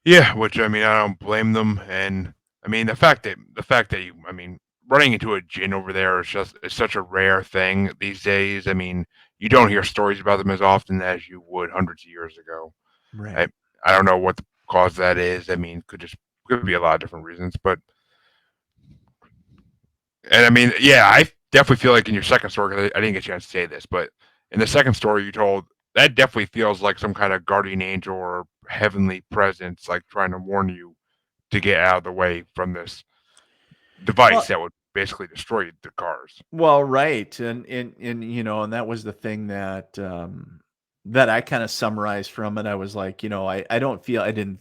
Yeah, which I mean, I don't blame them, and I mean the fact that you, I mean, running into a djinn over there is just it's such a rare thing these days. I mean, you don't hear stories about them as often as you would hundreds of years ago. I Right. I don't know what the cause of that is. I mean, could be a lot of different reasons, but and I mean, yeah, I definitely feel like in your second story, 'cause I didn't get a chance to say this, but in the second story you told, that definitely feels like some kind of guardian angel or heavenly presence, like trying to warn you to get out of the way from this device Well, that would basically destroy the cars. right, and and that was the thing that that I kind of summarized from it. I was like, I don't feel, I didn't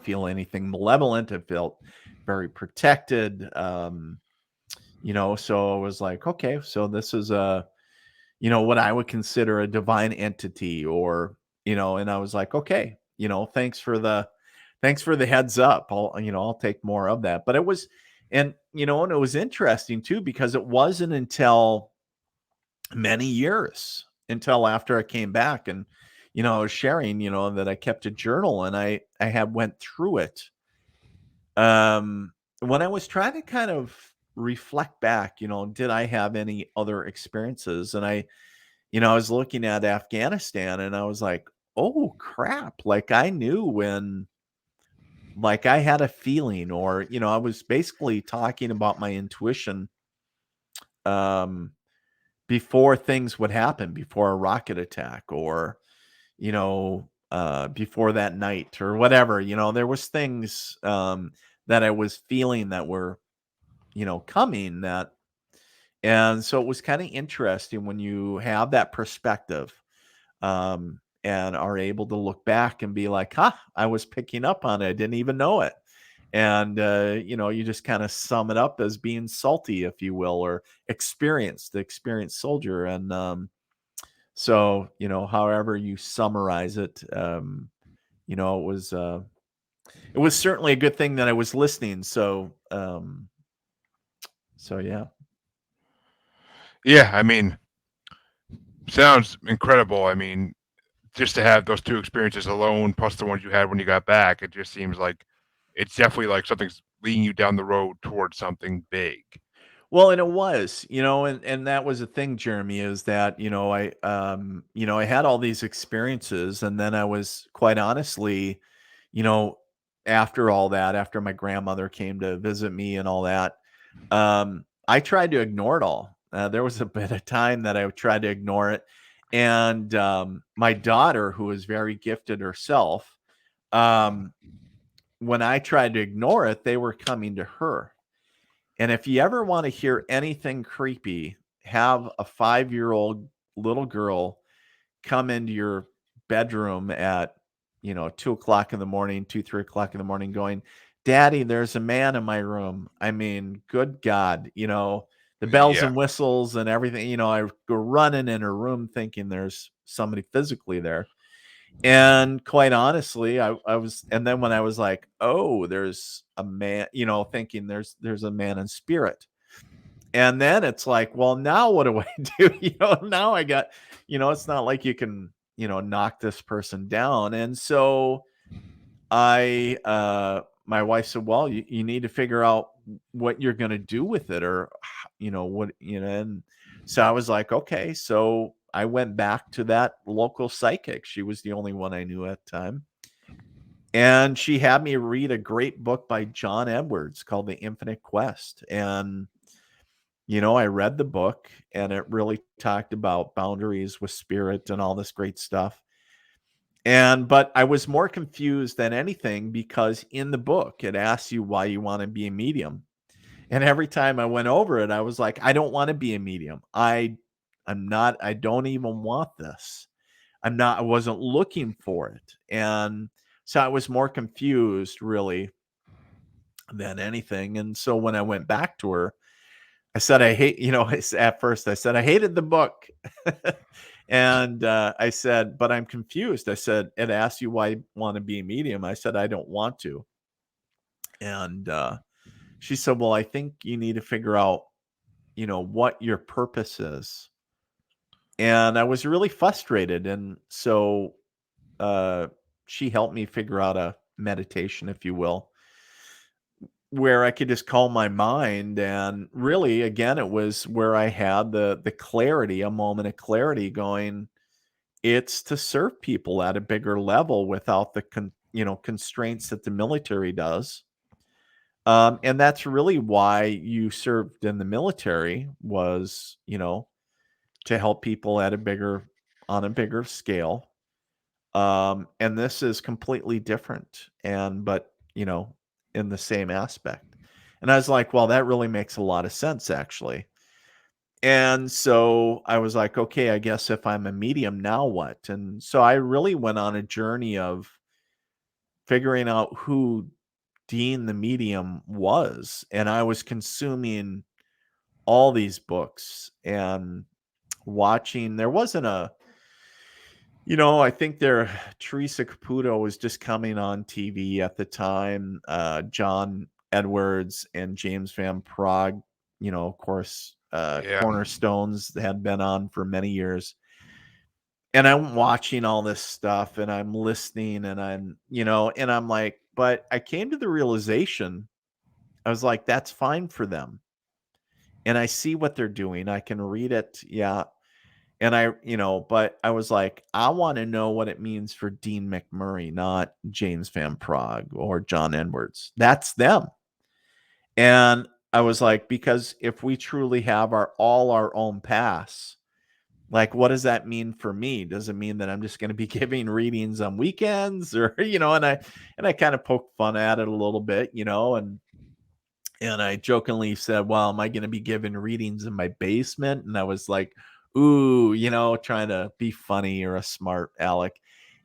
feel anything malevolent. I felt very protected. So I was like, okay, so this is a, what I would consider a divine entity, or, and I was like, okay, thanks for the heads up. I'll take more of that. But it was, and it was interesting too, because it wasn't until many years, until after I came back, and, I was sharing, that I kept a journal, and I had went through it. Um, when I was trying to kind of reflect back, did I have any other experiences? And I was looking at Afghanistan, and I was like, "Oh crap." Like I knew when, like I had a feeling, or, I was basically talking about my intuition um before things would happen, before a rocket attack, or, before that night or whatever. There was things that I was feeling that were, coming, that, and so it was kind of interesting when you have that perspective, and are able to look back and be like, "Huh, I was picking up on it. I didn't even know it." And you just kind of sum it up as being salty, if you will, or experienced, the experienced soldier. And so, however you summarize it, it was certainly a good thing that I was listening. So yeah. Yeah, I mean, sounds incredible. I mean, just to have those two experiences alone, plus the ones you had when you got back, it just seems like it's definitely like something's leading you down the road towards something big. Well, and it was, and that was the thing, Jeremy, is that, I had all these experiences, and then I was, quite honestly, you know, after all that, after my grandmother came to visit me and all that, I tried to ignore it all. There was a bit of time that I tried to ignore it, and my daughter, who is very gifted herself, um, when I tried to ignore it, they were coming to her. And if you ever want to hear anything creepy, have a 5-year-old little girl come into your bedroom at, 2 o'clock in the morning, 2, 3 o'clock in the morning, going, "Daddy, there's a man in my room." I mean, good God, the bells Yeah, and whistles and everything. I go running in her room thinking there's somebody physically there. And quite honestly, I was, and then when I was like, "Oh, there's a man," thinking there's a man in spirit. And then it's like, well, now what do I do? Now I got, it's not like you can, knock this person down. And so my wife said, "Well, you need to figure out what you're going to do with it, or, what, and so I was like, okay. So I went back to that local psychic. She was the only one I knew at the time. And she had me read a great book by John Edwards called The Infinite Quest. And, I read the book, and it really talked about boundaries with spirit and all this great stuff. But I was more confused than anything, because in the book, it asks you why you want to be a medium. And every time I went over it, I was like, I don't want to be a medium. I'm not, I don't even want this. I wasn't looking for it. And so I was more confused, really, than anything. And so when I went back to her, I said, I hate, at first I said, I hated the book. And I said, but I'm confused. I said, it asks you why you want to be a medium. I said, I don't want to. And she said, well, I think you need to figure out, what your purpose is. And I was really frustrated. And so uh, she helped me figure out a meditation, if you will. where I could just calm my mind. And really, again, it was where I had the clarity, a moment of clarity going, it's to serve people at a bigger level without the constraints that the military does. And that's really why you served in the military was, to help people at a bigger scale. And this is completely different but, in the same aspect. And I was like, well, that really makes a lot of sense actually. And so I was like, okay, I guess if I'm a medium, now what? And so I really went on a journey of figuring out who Dean the medium was. And I was consuming all these books and watching. There wasn't I think Teresa Caputo was just coming on TV at the time. John Edwards and James Van Prague, of course, Yeah. cornerstones had been on for many years. And I'm watching all this stuff and I'm listening and and I'm like, but I came to the realization, I was like, that's fine for them. And I see what they're doing. I can read it. Yeah. And but I was like, I want to know what it means for Dean McMurray, not James Van Prague or John Edwards. That's them. And I was like, because if we truly have all our own paths, like, what does that mean for me? Does it mean that I'm just going to be giving readings on weekends or, and I kind of poked fun at it a little bit, and I jokingly said, well, am I going to be giving readings in my basement? And I was like, ooh, trying to be funny or a smart aleck.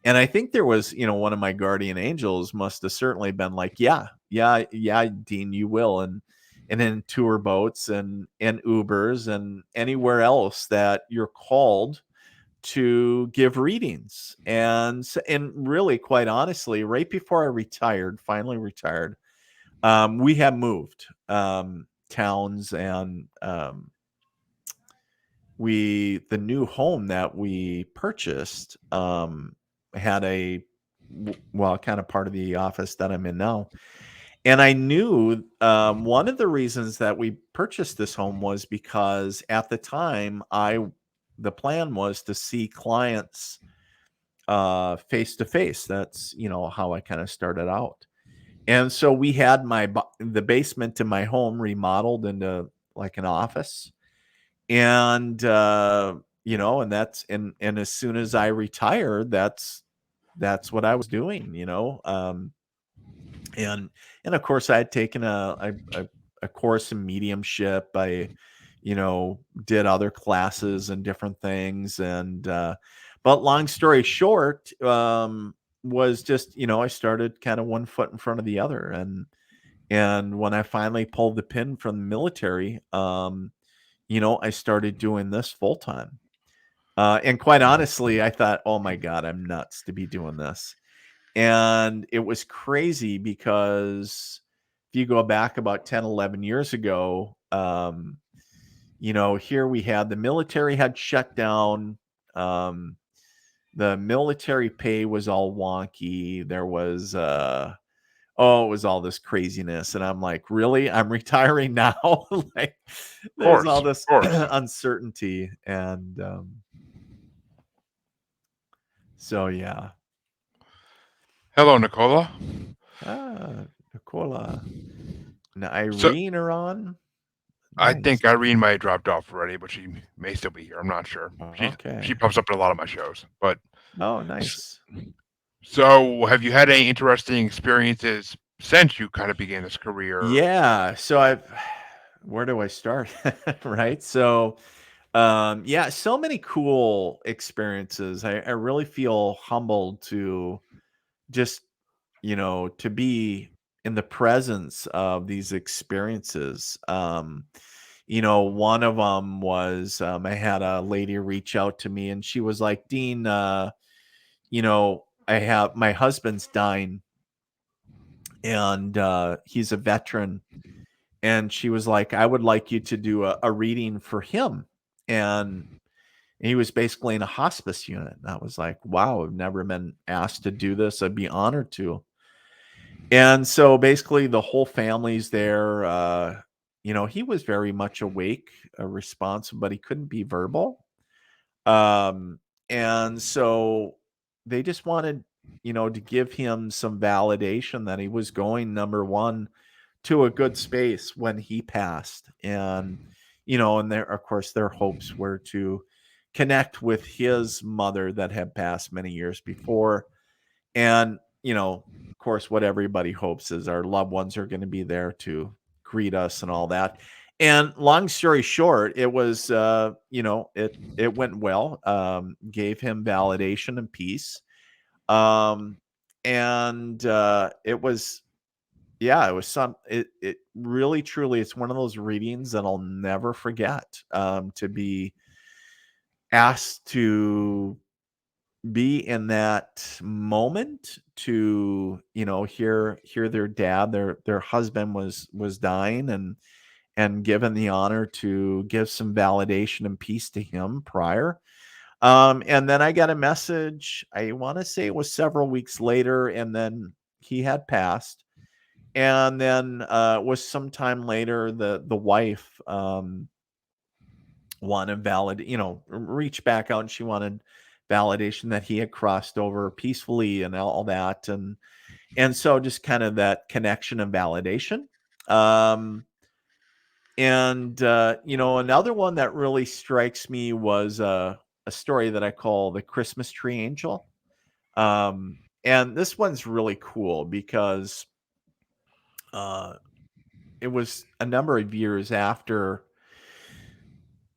And I think there was, one of my guardian angels must have certainly been like, yeah, yeah, yeah, Dean, you will. And in tour boats and Ubers and anywhere else that you're called to give readings. And really, quite honestly, right before I finally retired, we have moved towns, and the new home that we purchased had kind of part of the office that I'm in now. And I knew one of the reasons that we purchased this home was because at the time the plan was to see clients face to face. That's how I kind of started out. And so we had the basement in my home remodeled into like an office. And and and as soon as I retired, that's what I was doing, and of course I had taken a course in mediumship. I did other classes and different things. And but long story short, was just I started kind of one foot in front of the other. And when I finally pulled the pin from the military, I started doing this full time. And quite honestly, I thought, oh my God, I'm nuts to be doing this. And it was crazy because if you go back about 10, 11 years ago, here we had the military had shut down. The military pay was all wonky. There was, it was all this craziness. And I'm like, really? I'm retiring now? Like, there's all Of this course. uncertainty. And so, yeah. Hello, Nicola. Nicola. And So Irene are on. I Nice. think Irene might have dropped off already, but she may still be here. I'm not sure. She Okay. pops up in a lot of my shows. But Oh, nice. so, have you had any interesting experiences since you kind of began this career? Yeah. So where do I start? Right. So, yeah, so many cool experiences. I really feel humbled to just, to be in the presence of these experiences. One of them was, I had a lady reach out to me and she was like, Dean, I have my husband's dying and he's a veteran. And she was like, I would like you to do a reading for him. And he was basically in a hospice unit. And I was like, wow, I've never been asked to do this. I'd be honored to. And so basically the whole family's there. He was very much awake, responsive, but he couldn't be verbal. Um, and so they just wanted, to give him some validation that he was going, number one, to a good space when he passed. And their, of course, their hopes were to connect with his mother that had passed many years before. And of course, what everybody hopes is our loved ones are going to be there to greet us and all that. And long story short, it was, it went well, gave him validation and peace. Um, and it was, yeah, it was it really, truly, it's one of those readings that I'll never forget, to be asked to be in that moment, to hear their dad, their husband was dying, and given the honor to give some validation and peace to him prior. And then I got a message, I want to say it was several weeks later, and then he had passed. And then it was sometime later, the wife, wanted reached back out, and she wanted validation that he had crossed over peacefully and all that. And so just kind of that connection and validation. Um, and another one that really strikes me was a story that I call the Christmas Tree Angel. And this one's really cool because uh, it was a number of years after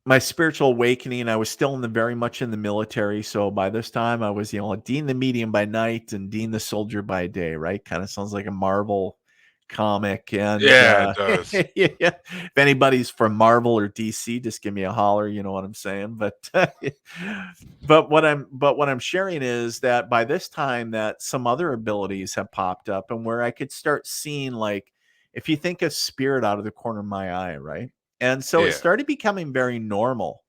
my spiritual awakening. I was still very much in the military. So by this time I was, Dean the medium by night and Dean the soldier by day, right? Kind of sounds like a Marvel comic. And Yeah, it does. yeah, if anybody's from Marvel or DC, just give me a holler, you know what I'm saying? But but what I'm sharing is that by this time that some other abilities have popped up, and where I could start seeing, like, if you think of spirit out of the corner of my eye, right? And so it Yeah, started becoming very normal.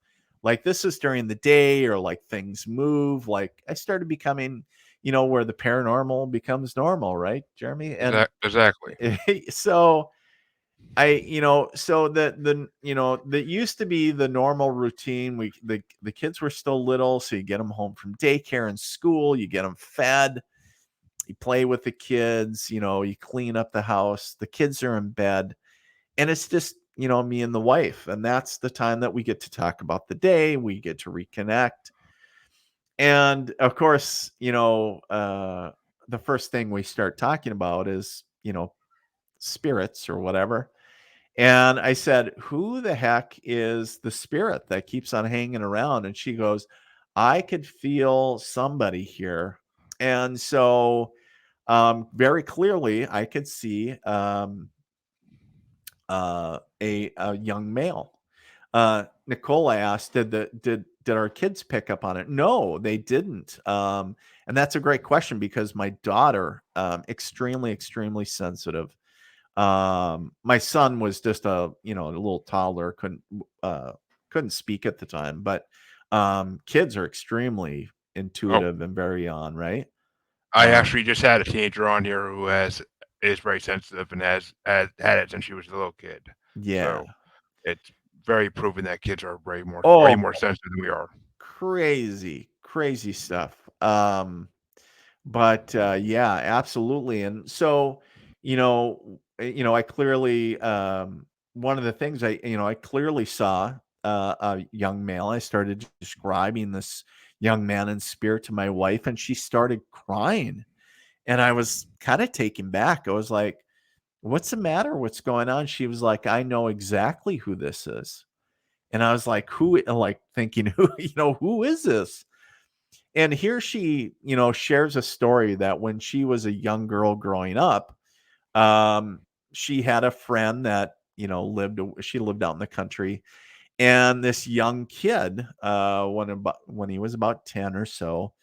Like, this is during the day, or like things move. Like, I started becoming, where the paranormal becomes normal, right, Jeremy? And exactly. so that used to be the normal routine. The kids were still little, so you get them home from daycare and school, you get them fed, you play with the kids, you clean up the house, the kids are in bed, and it's just, me and the wife. And that's the time that we get to talk about the day, we get to reconnect. And of course, the first thing we start talking about is, spirits or whatever. And I said, "Who the heck is the spirit that keeps on hanging around?" And she goes, "I could feel somebody here." And so, very clearly, I could see, a young male. Nicole, I asked, did our kids pick up on it? No, they didn't. And that's a great question, because my daughter, extremely, extremely sensitive. My son was just a little toddler, couldn't speak at the time, but kids are extremely Oh, intuitive and very on, right? I Um, actually just had a teenager on here who is very sensitive and has had it since she was a little kid. yeah. So it's very proven that kids are way Oh, more sensitive than we are. crazy, crazy stuff. But yeah, absolutely. And so, I clearly, one of the things I clearly saw, a young male. I started describing this young man in spirit to my wife, and she started crying. And I was kind of taken back. I was like, "What's the matter? What's going on?" She was like, "I know exactly who this is." And I was like, "Who?" Like, thinking, who is this? And here she, shares a story that when she was a young girl growing up, um, she had a friend that, she lived out in the country. And this young kid, when he was about 10 or so,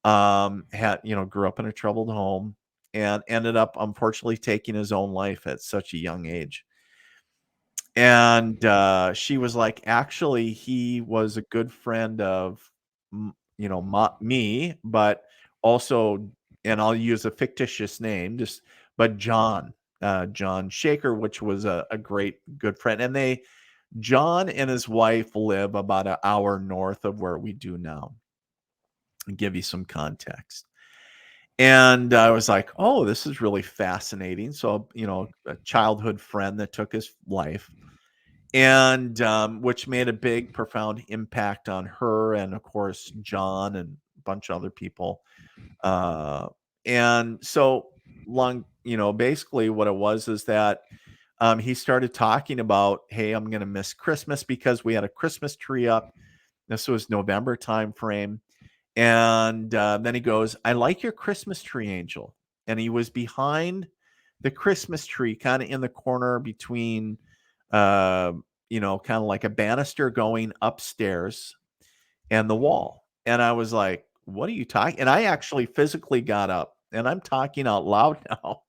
grew up in a troubled home, and ended up, unfortunately, taking his own life at such a young age. And she was like, actually, he was a good friend of, me, but also, and I'll use a fictitious name, just, but John Shaker, which was a great good friend. And John and his wife live about an hour north of where we do now. I'll give you some context. And I was like, oh, this is really fascinating. So, a childhood friend that took his life, and which made a big, profound impact on her, and of course, John and a bunch of other people. And so, basically, what it was is that he started talking about, hey, I'm going to miss Christmas because we had a Christmas tree up. This was November time frame. And then he goes, I like your Christmas tree, Angel. And he was behind the Christmas tree, kind of in the corner between, kind of like a banister going upstairs and the wall. And I was like, what are you talking? And I actually physically got up and I'm talking out loud now.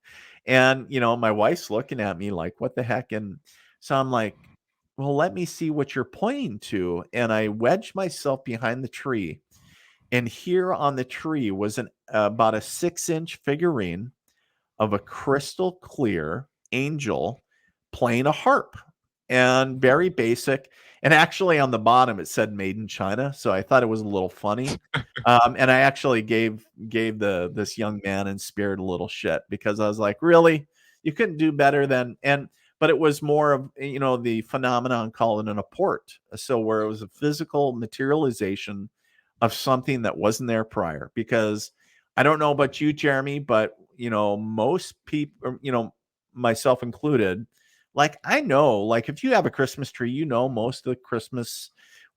And, my wife's looking at me like, what the heck? And so I'm like, well, let me see what you're pointing to. And I wedged myself behind the tree. And here on the tree was about a 6-inch figurine of a crystal clear angel playing a harp, and very basic. And actually on the bottom it said made in China. So I thought it was a little funny. And I actually gave this young man in spirit a little shit because I was like, really? You couldn't do better than. But it was more of, the phenomenon called an apport. So where it was a physical materialization of something that wasn't there prior. Because I don't know about you, Jeremy, but most people, myself included, like I know, like if you have a Christmas tree, most of the Christmas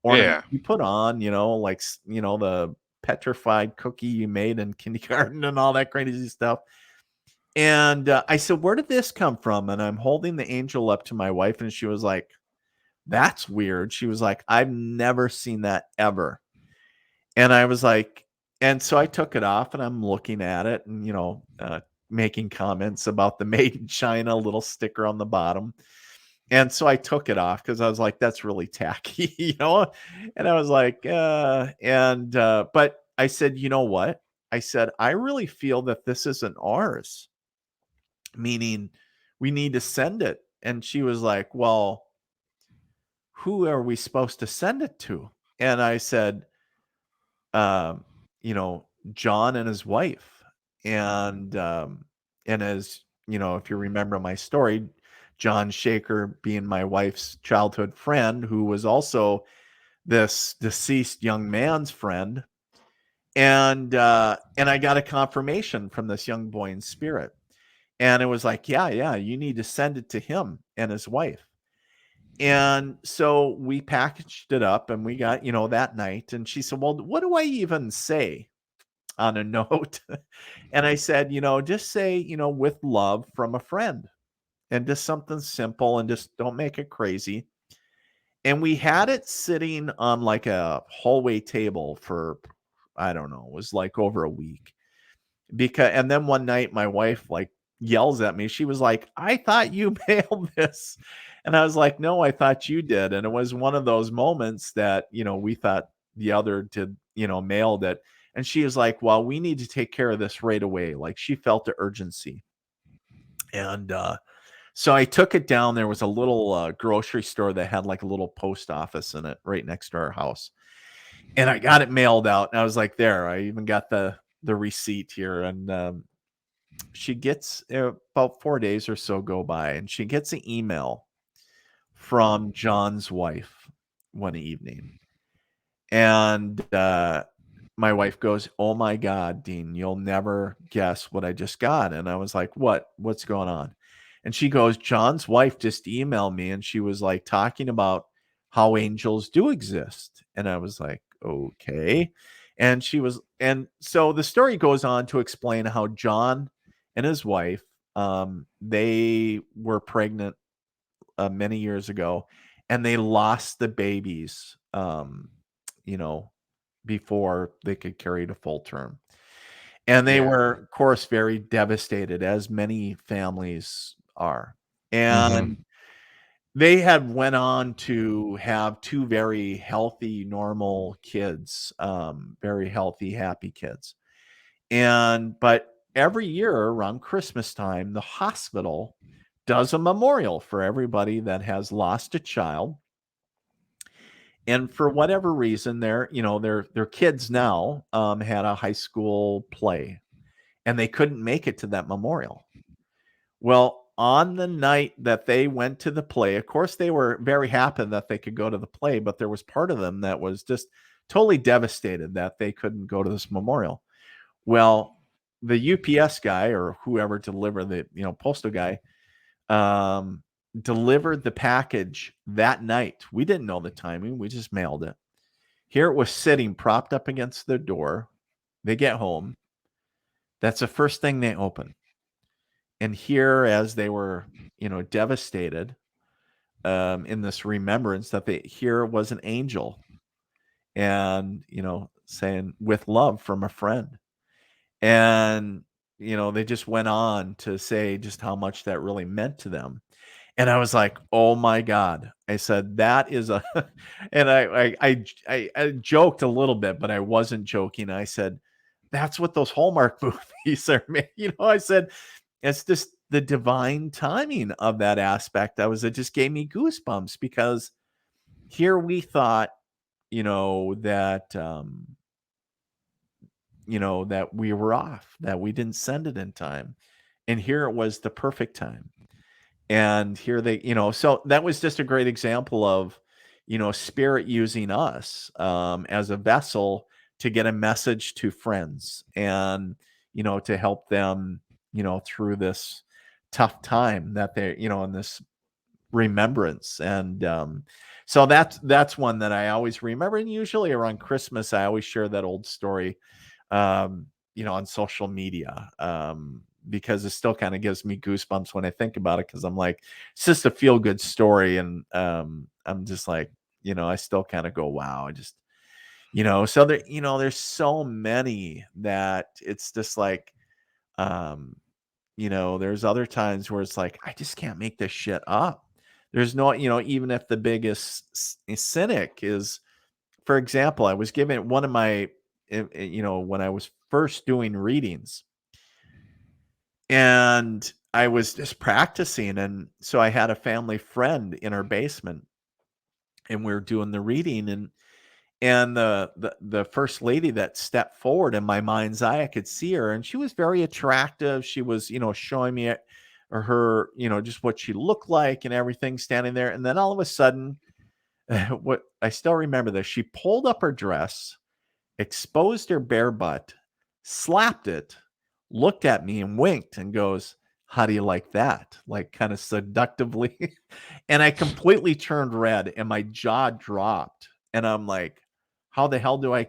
ornaments Yeah. you put on, like the petrified cookie you made in kindergarten and all that crazy stuff. And I said, where did this come from? And I'm holding the angel up to my wife, and she was like, that's weird. She was like, I've never seen that ever. And I was like, and so I took it off and I'm looking at it and, making comments about the made in China little sticker on the bottom. And so I took it off because I was like, that's really tacky, And I was like, but I said, you know what? I said, I really feel that this isn't ours, meaning we need to send it. And she was like, well, who are we supposed to send it to? And I said, um, John and his wife. And as if you remember my story, John Shaker being my wife's childhood friend, who was also this deceased young man's friend. And I got a confirmation from this young boy in spirit. And it was like, yeah, you need to send it to him and his wife. And so we packaged it up and we got, that night. And she said, well, what do I even say on a note? And I said, just say, with love from a friend, and just something simple, and just don't make it crazy. And we had it sitting on like a hallway table for, I don't know, it was like over a week. And then one night my wife like yells at me. She was like, I thought you mailed this. And I was like, no, I thought you did. And it was one of those moments that, we thought the other did, mailed it. And she was like, well, we need to take care of this right away. Like she felt the urgency. And so I took it down. There was a little grocery store that had like a little post office in it right next to our house. And I got it mailed out. And I was like, there, I even got the receipt here. And she gets about 4 days or so go by, and she gets an email from John's wife one evening. And my wife goes, oh my God, Dean, you'll never guess what I just got. And I was like, what's going on? And she goes, John's wife just emailed me, and she was like talking about how angels do exist. And I was like, okay. And so the story goes on to explain how John and his wife, they were pregnant many years ago, and they lost the babies, you know, before they could carry to full term. And they Yeah. were, of course, very devastated, as many families are. Mhm. And they had went on to have two very healthy, normal kids, very healthy, happy kids. But every year around Christmas time, the hospital does a memorial for everybody that has lost a child. And for whatever reason, their kids now had a high school play, and they couldn't make it to that memorial. Well, on the night that they went to the play, of course, they were very happy that they could go to the play, but there was part of them that was just totally devastated that they couldn't go to this memorial. Well, the UPS guy or whoever delivered the postal guy um, delivered the package that night. We didn't know the timing. We just mailed it. Here it was sitting propped up against the door. They get home. That's the first thing they open. And here, as they were, devastated in this remembrance, that here was an angel and, saying with love from a friend. And, they just went on to say just how much that really meant to them. And I was like, "Oh my God!" I said, "That is a," and I joked a little bit, but I wasn't joking. I said, "That's what those Hallmark movies are." I said, "It's just the divine timing of that aspect." It just gave me goosebumps because here we thought, that that we were off, that we didn't send it in time, and here it was the perfect time. And here so that was just a great example of, spirit using us as a vessel to get a message to friends and, to help them, through this tough time that they're, in this remembrance. And so that's one that I always remember. And usually around Christmas, I always share that old story, on social media. Because it still kind of gives me goosebumps when I think about it, because I'm like, it's just a feel good story. And I'm just like, I still kind of go, wow. I just, so there, there's so many that it's just like, um, there's other times where it's like, I just can't make this shit up. There's no, even if the biggest cynic is, for example, I was given one of my, when I was first doing readings, and I was just practicing. And so I had a family friend in our basement, and we were doing the reading, and the first lady that stepped forward in my mind's eye, I could see her, and she was very attractive. She was, showing me her, just what she looked like and everything, standing there. And then all of a sudden, what I still remember this, she pulled up her dress, exposed her bare butt, slapped it, looked at me and winked and goes, "How do you like that?" Like kind of seductively. And I completely turned red and my jaw dropped. And I'm like, how the hell do and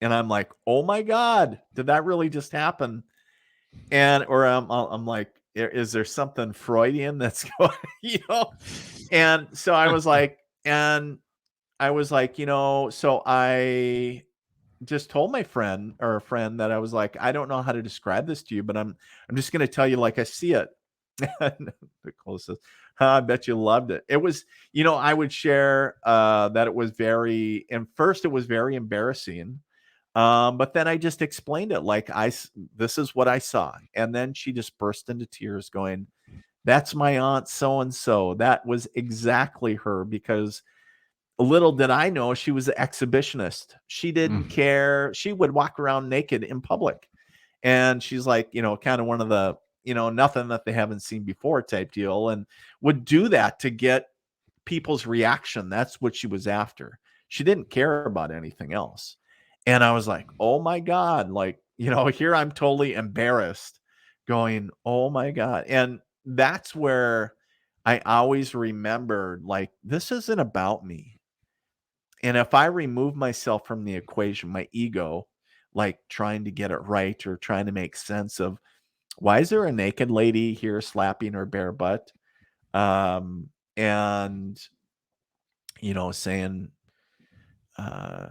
I'm like, oh my God, did that really just happen? And, or I'm like, is there something Freudian that's going, And so I was like, so I just told my friend or a friend that I was like, I don't know how to describe this to you, but I'm just going to tell you like I see it. The closest. I bet you loved it. It was, I would share that it was and first it was very embarrassing. But then I just explained it like this is what I saw. And then she just burst into tears going, "That's my aunt so and so. That was exactly her," because little did I know she was an exhibitionist. She didn't care. She would walk around naked in public. And she's like, kind of one of the, nothing that they haven't seen before type deal, and would do that to get people's reaction. That's what she was after. She didn't care about anything else. And I was like, oh my God, like, here I'm totally embarrassed going, oh my God. And that's where I always remembered, like, this isn't about me. And if I remove myself from the equation, my ego, like trying to get it right or trying to make sense of why is there a naked lady here slapping her bare butt? And, saying, uh,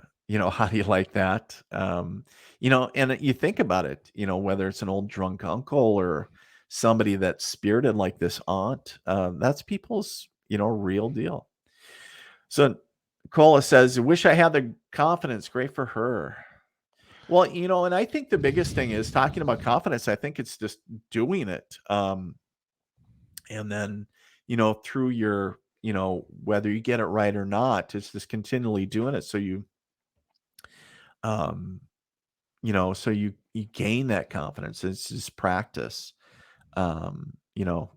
how do you like that? And you think about it, whether it's an old drunk uncle or somebody that's spirited like this aunt, that's people's, real deal. So Cola says, "Wish I had the confidence." Great for her. Well, and I think the biggest thing is talking about confidence. I think it's just doing it. And then, through your, whether you get it right or not, it's just continually doing it. So um, you gain that confidence. It's just practice,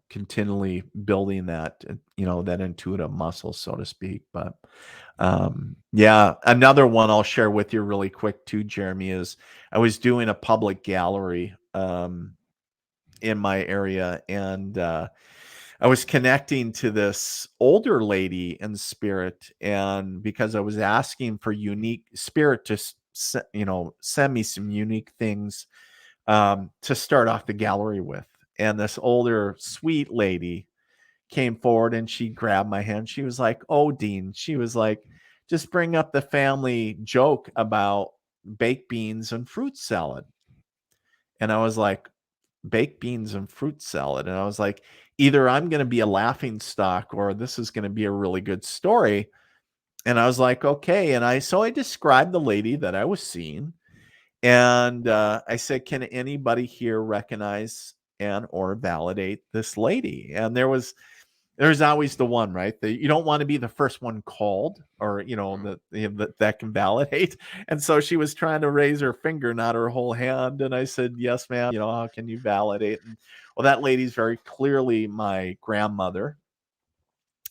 continually building that, that intuitive muscle, so to speak. But yeah, another one I'll share with you really quick too, Jeremy, is I was doing a public gallery in my area, and I was connecting to this older lady in spirit, and because I was asking for unique spirit to send me some unique things to start off the gallery with. And this older sweet lady came forward and she grabbed my hand. She was like, "Oh, Dean," she was like, "just bring up the family joke about baked beans and fruit salad." And I was like, "Baked beans and fruit salad?" And I was like, either I'm going to be a laughing stock or this is going to be a really good story. And I was like, okay. And I described the lady that I was seeing. And I said, can anybody here recognize and or validate this lady? And there's always the one, right? That you don't want to be the first one called, or that can validate. And so she was trying to raise her finger, not her whole hand. And I said, "Yes, ma'am. How can you validate?" And well, that lady's very clearly my grandmother.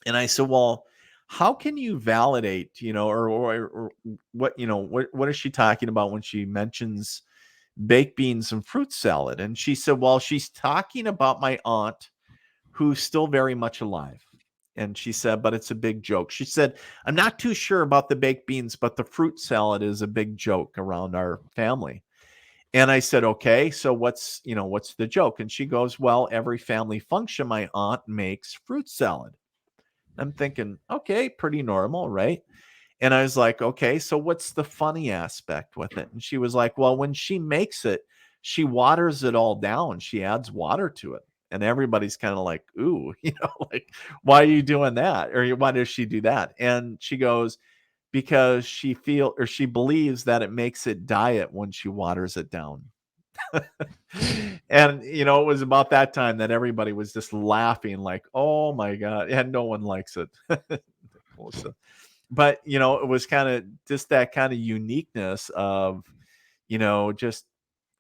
And I said, "Well, how can you validate? Or what? What is she talking about when she mentions baked beans and fruit salad?" And she said, "Well, she's talking about my aunt, who's still very much alive." And she said, "But it's a big joke." She said, "I'm not too sure about the baked beans, but the fruit salad is a big joke around our family." And I said, "Okay, so what's the joke?" And she goes, "Well, every family function, my aunt makes fruit salad." I'm thinking, okay, pretty normal, right? And I was like, "Okay, so what's the funny aspect with it?" And she was like, "Well, when she makes it, she waters it all down. She adds water to it." And everybody's kind of like, "Ooh, like, why are you doing that? Or why does she do that?" And she goes, "Because she believes that it makes it diet when she waters it down." And it was about that time that everybody was just laughing like, "Oh my God." And no one likes it. So, but it was kind of just that kind of uniqueness of just,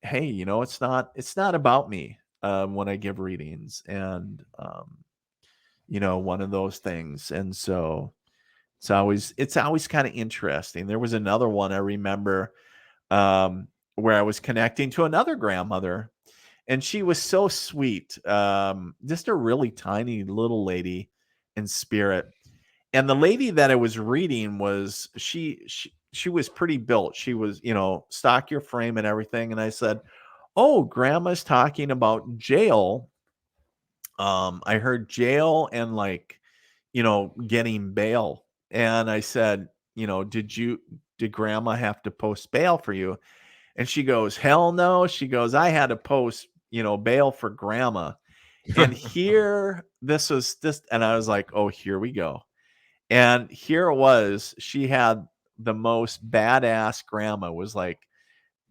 hey, it's not about me when I give readings, and one of those things. And so it's always kind of interesting. There was another one I remember, where I was connecting to another grandmother, and she was so sweet, just a really tiny little lady in spirit. And the lady that I was reading was she was pretty built. She was, stock your frame and everything. And I said, "Oh, grandma's talking about jail." I heard jail and like, getting bail. And I said, did grandma have to post bail for you?" And she goes, "Hell no." She goes, "I had to post, bail for grandma." And here, this was this, and I was like, "Oh, here we go." And here it was. She had the most badass grandma, was like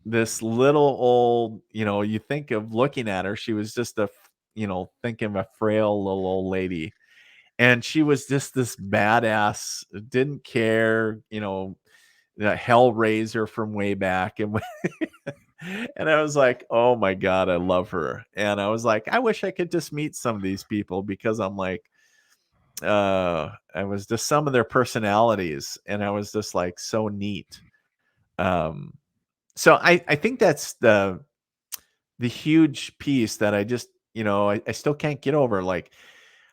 this little old, you think of looking at her, she was just thinking of a frail little old lady. And she was just this badass, didn't care, the Hellraiser from way back. And and I was like, "Oh my God, I love her." And I was like, I wish I could just meet some of these people, because I'm like, I was just some of their personalities, and I was just like so neat. Um, so I think that's the huge piece that I just, I still can't get over. Like,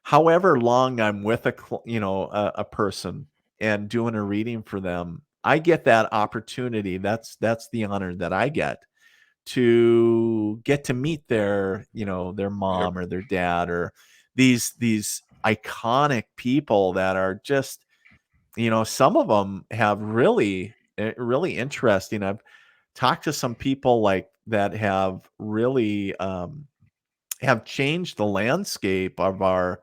however long I'm with a person and doing a reading for them, I get that opportunity. That's the honor that I get to meet their Yep. mom or their dad, or these iconic people that are just, some of them have really interesting. I've talked to some people like that have really have changed the landscape of our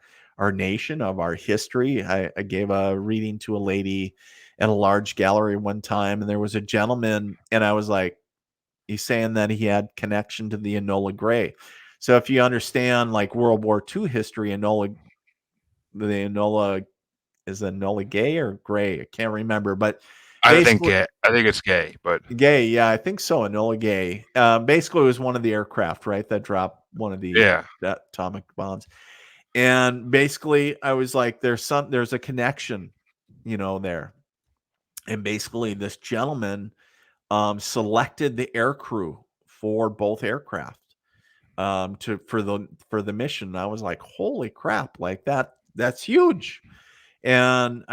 nation, of our history. I gave a reading to a lady at a large gallery one time, and there was a gentleman, and I was like, he's saying that he had connection to the Enola Gray. So if you understand like World War II history, the Enola is Enola Gay or Gray? I can't remember, but basically I think it's gay, but Gay. Yeah, I think so. Enola Gay. Basically, it was one of the aircraft, right, that dropped one of the yeah. atomic bombs. And basically, I was like, there's a connection, there. And basically, this gentleman selected the air crew for both aircraft for the mission. And I was like, holy crap, like that's huge. And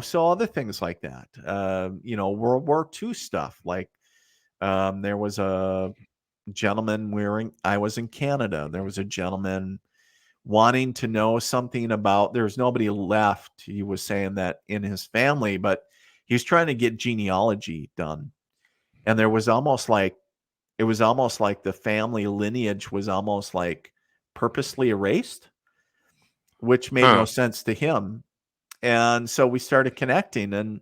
so other things like that, World War II stuff, like there was a gentleman I was in Canada. There was a gentleman wanting to know something about, there's nobody left. He was saying that in his family, but he was trying to get genealogy done. And it was almost like the family lineage was almost like purposely erased, which made no Huh. sense to him. And so we started connecting. And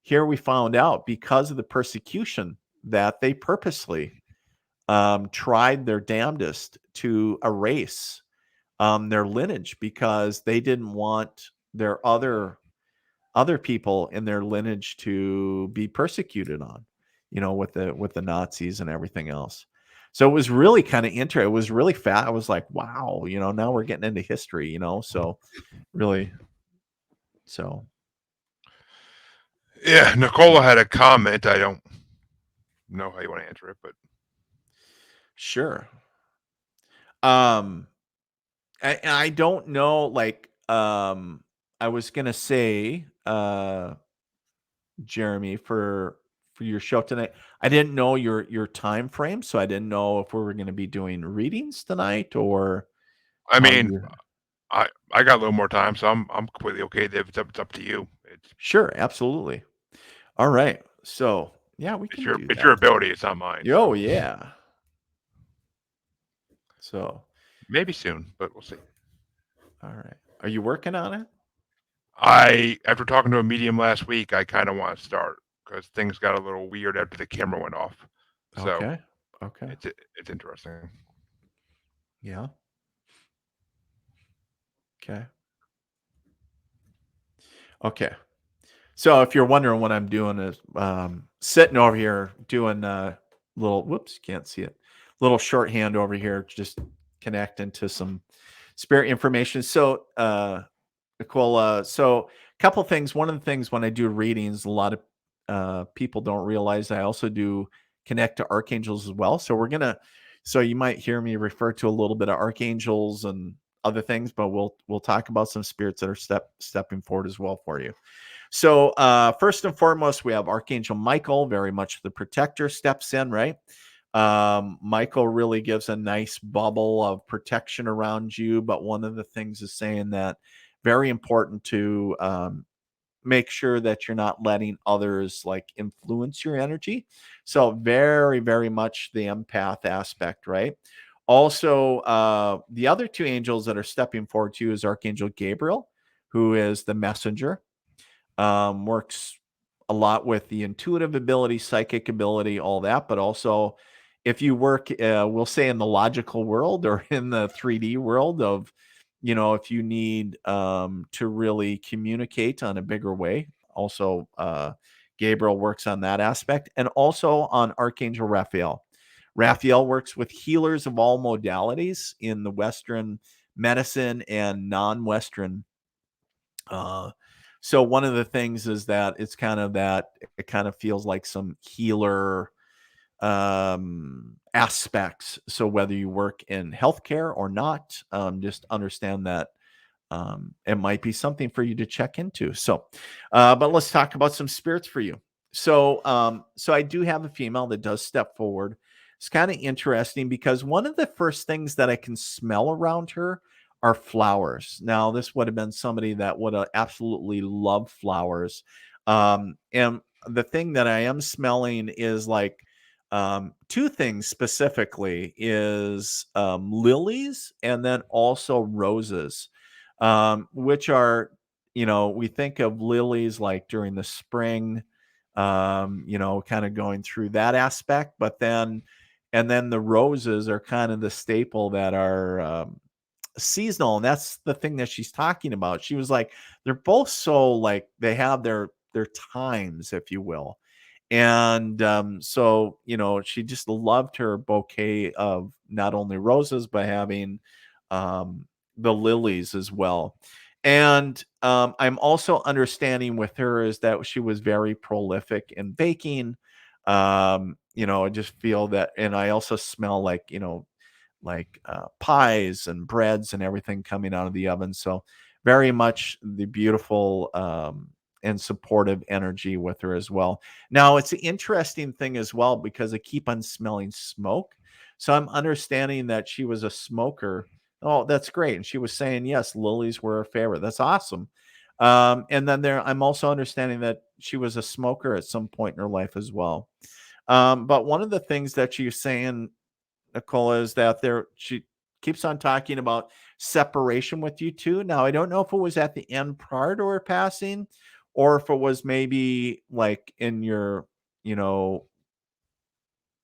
here we found out, because of the persecution, that they purposely tried their damnedest to erase their lineage, because they didn't want their other people in their lineage to be persecuted on, with the Nazis and everything else. So it was really kind of interesting. It was really fat. I was like, wow, now we're getting into history, so really, so Yeah, Nicola had a comment. I don't know how you want to answer it, but sure. Um, I don't know, like, I was gonna say, Jeremy, for your show tonight, I didn't know your time frame, so I didn't know if we were gonna be doing readings tonight or I how mean, you. I got a little more time, so I'm completely okay. If it's up to you. Sure, absolutely. All right. So, yeah, we can do It's your that. ability. It's not mine. Oh, So yeah. So, maybe soon, but we'll see. all right. Are you working on it? After talking to a medium last week, I kind of want to start because things got a little weird after the camera went off. So Okay. Okay. it's interesting. Yeah. Okay. Okay. So if you're wondering what I'm doing, is sitting over here doing little, whoops, can't see it, little shorthand over here, just connecting to some spirit information. So Nicole, so a couple things. One of the things when I do readings, a lot of people don't realize I also do connect to archangels as well. So you might hear me refer to a little bit of archangels and other things, but we'll talk about some spirits that are stepping forward as well for you. So first and foremost, we have Archangel Michael, very much the protector, steps in, right? Michael really gives a nice bubble of protection around you, but one of the things is saying that very important to make sure that you're not letting others like influence your energy. So very, very much the empath aspect, right? Also, the other two angels that are stepping forward to you is Archangel Gabriel, who is the messenger, works a lot with the intuitive ability, psychic ability, all that. But also, if you work, we'll say in the logical world or in the 3D world of, if you need to really communicate on a bigger way, also Gabriel works on that aspect, and also on Archangel Raphael. Raphael works with healers of all modalities in the Western medicine and non-Western. Uh, so one of the things is that it kind of feels like some healer aspects. So whether you work in healthcare or not, just understand that it might be something for you to check into. So, but let's talk about some spirits for you. So I do have a female that does step forward. It's kind of interesting because one of the first things that I can smell around her are flowers. Now, this would have been somebody that would have absolutely loved flowers. And the thing that I am smelling is like two things specifically is lilies and then also roses, which are, we think of lilies like during the spring, kind of going through that aspect. But then, and then the roses are kind of the staple that are seasonal, and that's the thing that she's talking about. She was like, they're both so like they have their times, if you will. And so she just loved her bouquet of not only roses but having the lilies as well. And I'm also understanding with her is that she was very prolific in baking. I just feel that, and I also smell like pies and breads and everything coming out of the oven. So very much the beautiful and supportive energy with her as well. Now it's an interesting thing as well because I keep on smelling smoke. So I'm understanding that she was a smoker. Oh, that's great. And she was saying, yes, lilies were her favorite. That's awesome. And then I'm also understanding that she was a smoker at some point in her life as well. But one of the things that she's saying, Nicole, is that she keeps on talking about separation with you two. Now, I don't know if it was at the end prior to her passing, or if it was maybe like in your, you know,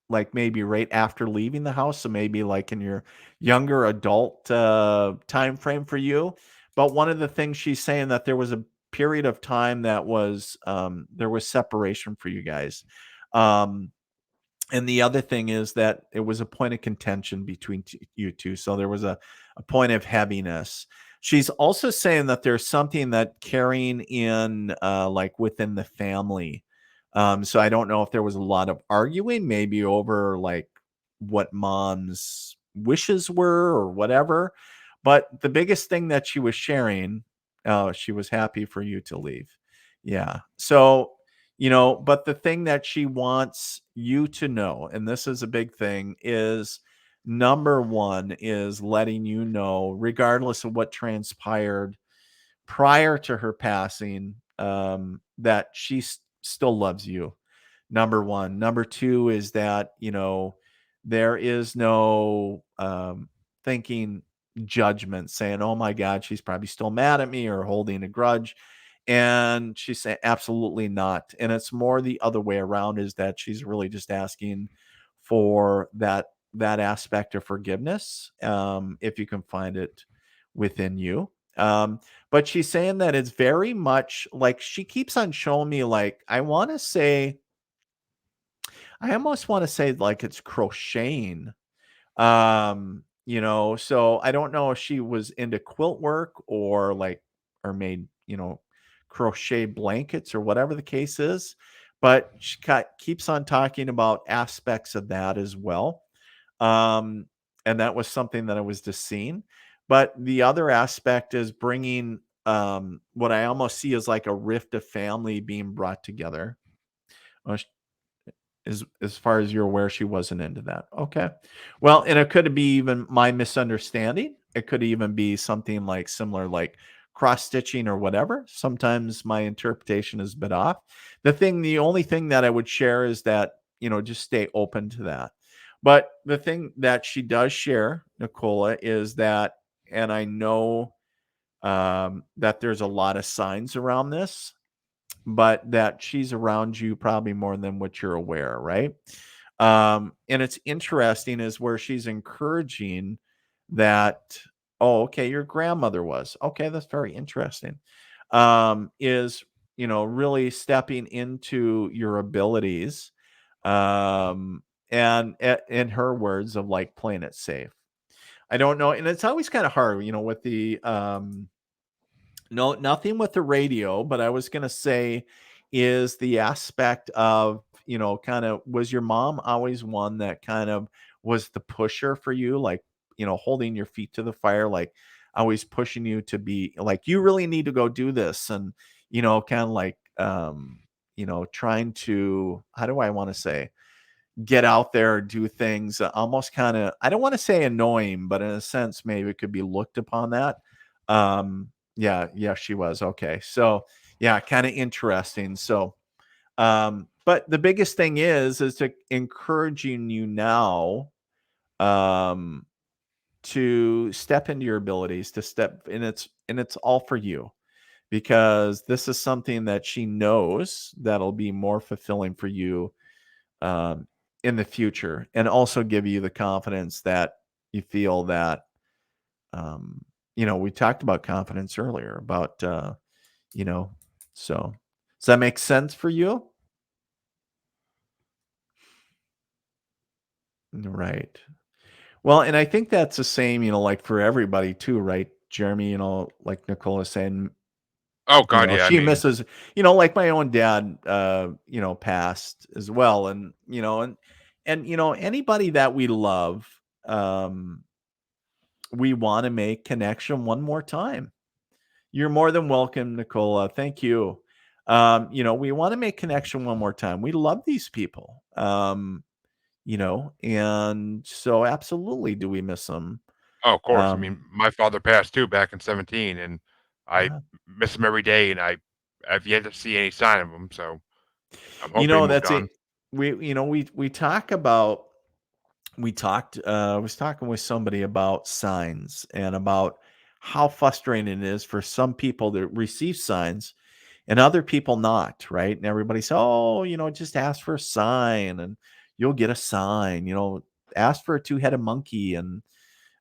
like maybe right after leaving the house. So maybe like in your younger adult time frame for you. But one of the things she's saying that there was a period of time that was there was separation for you guys. Um, and the other thing is that it was a point of contention between you two. So there was a point of heaviness. She's also saying that there's something that carrying in like within the family. So I don't know if there was a lot of arguing, maybe over like what mom's wishes were or whatever. But the biggest thing that she was sharing, she was happy for you to leave. Yeah. So but the thing that she wants you to know, and this is a big thing, is number one is letting you know, regardless of what transpired prior to her passing, that she still loves you. Number one. Number two is that, there is no thinking judgment saying, oh my God, she's probably still mad at me or holding a grudge. And she's saying, absolutely not. And it's more the other way around, is that she's really just asking for that aspect of forgiveness, if you can find it within you. But she's saying that it's very much like she keeps on showing me, like, I almost want to say like it's crocheting. So I don't know if she was into quilt work or like, or made, crochet blankets or whatever the case is. But she keeps on talking about aspects of that as well. Um, and that was something that I was just seeing. But the other aspect is bringing what I almost see as like a rift of family being brought together. Uh, as far as you're aware, she wasn't into that. Okay. Well, and it could be even my misunderstanding. It could even be something like similar, like cross stitching or whatever. Sometimes my interpretation is a bit off. The only thing that I would share is that, just stay open to that. But the thing that she does share, Nicola, is that, and I know that there's a lot of signs around this, but that she's around you probably more than what you're aware, right? And it's interesting is where she's encouraging that, oh, okay, your grandmother was. Okay, that's very interesting. Is, really stepping into your abilities, and in her words of like playing it safe. I don't know, and it's always kind of hard, with the no, nothing with the radio, but I was gonna say is the aspect of, kind of, was your mom always one that kind of was the pusher for you, like, holding your feet to the fire, like always pushing you to be like, you really need to go do this, and kind of like trying to, how do I want to say, get out there, do things, almost kind of, I don't want to say annoying, but in a sense, maybe it could be looked upon that. Yeah, she was. Okay. So, yeah, kind of interesting. So, but the biggest thing is to encouraging you now, um, to step into your abilities, to step, and it's all for you. because this is something that she knows that'll be more fulfilling for you um, in the future, and also give you the confidence that you feel that um, we talked about confidence earlier about you know so does that make sense for you? Right. Well, and I think that's the same, like for everybody too, right, Jeremy? Like Nicole is saying, Oh God, yeah. I she mean, misses, like my own dad, passed as well. And anybody that we love, um, we want to make connection one more time. You're more than welcome, Nicola. Thank you. We want to make connection one more time. We love these people. And so absolutely do we miss them. oh, of course. I Um, mean, my father passed too back in 17, and I yeah. miss him every day, and I've yet to see any sign of him. So I'm hoping he moved That's it. on. We talk about we talked I was talking with somebody about signs and about how frustrating it is for some people to receive signs and other people not, right? And everybody says, "Oh, just ask for a sign and you'll get a sign." Ask for a two-headed monkey, and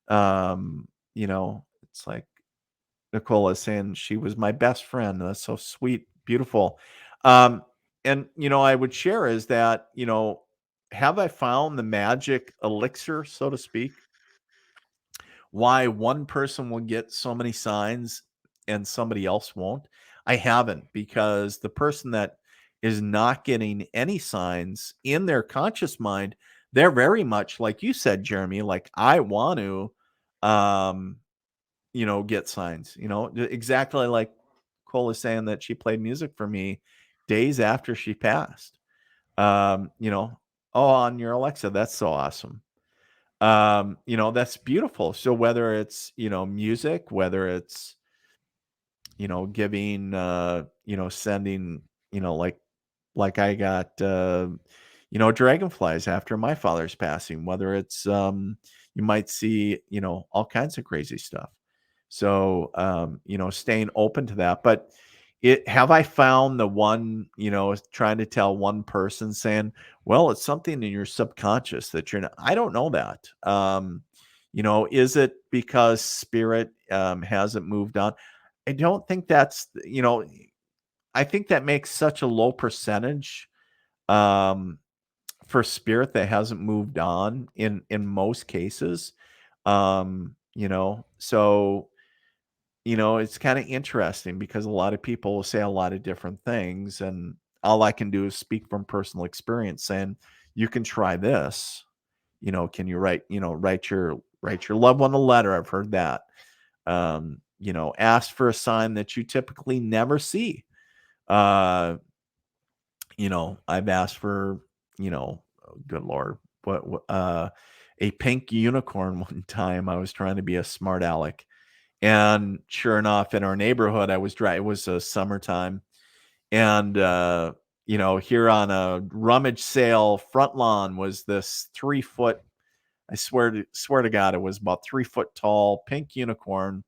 it's like Nicole is saying she was my best friend. That's so sweet, beautiful. Um, and I would share is that, have I found the magic elixir, so to speak, why one person will get so many signs and somebody else won't? I haven't, because the person that is not getting any signs in their conscious mind, they're very much like you said, Jeremy, like I want to um get signs, exactly like Cole is saying that she played music for me days after she passed. Oh, on your Alexa, that's so awesome. That's beautiful. So whether it's, music, whether it's, giving, sending, like I got, dragonflies after my father's passing, whether it's, you might see, all kinds of crazy stuff. So, staying open to that. But have I found the one, trying to tell one person saying, well, it's something in your subconscious that you're not, I don't know that. Is it because spirit hasn't moved on? I don't think that's, I think that makes such a low percentage um, for spirit that hasn't moved on in most cases. So it's kind of interesting because a lot of people will say a lot of different things, and all I can do is speak from personal experience, saying you can try this. Can you write your loved one a letter? I've heard that. Ask for a sign that you typically never see. Uh, I've asked for, oh, good Lord, a pink unicorn one time. I was trying to be a smart aleck. And sure enough, in our neighborhood, I was dry. It was summertime. And, here on a rummage sale front lawn was this 3 foot, I swear to God, it was about 3 foot tall pink unicorn.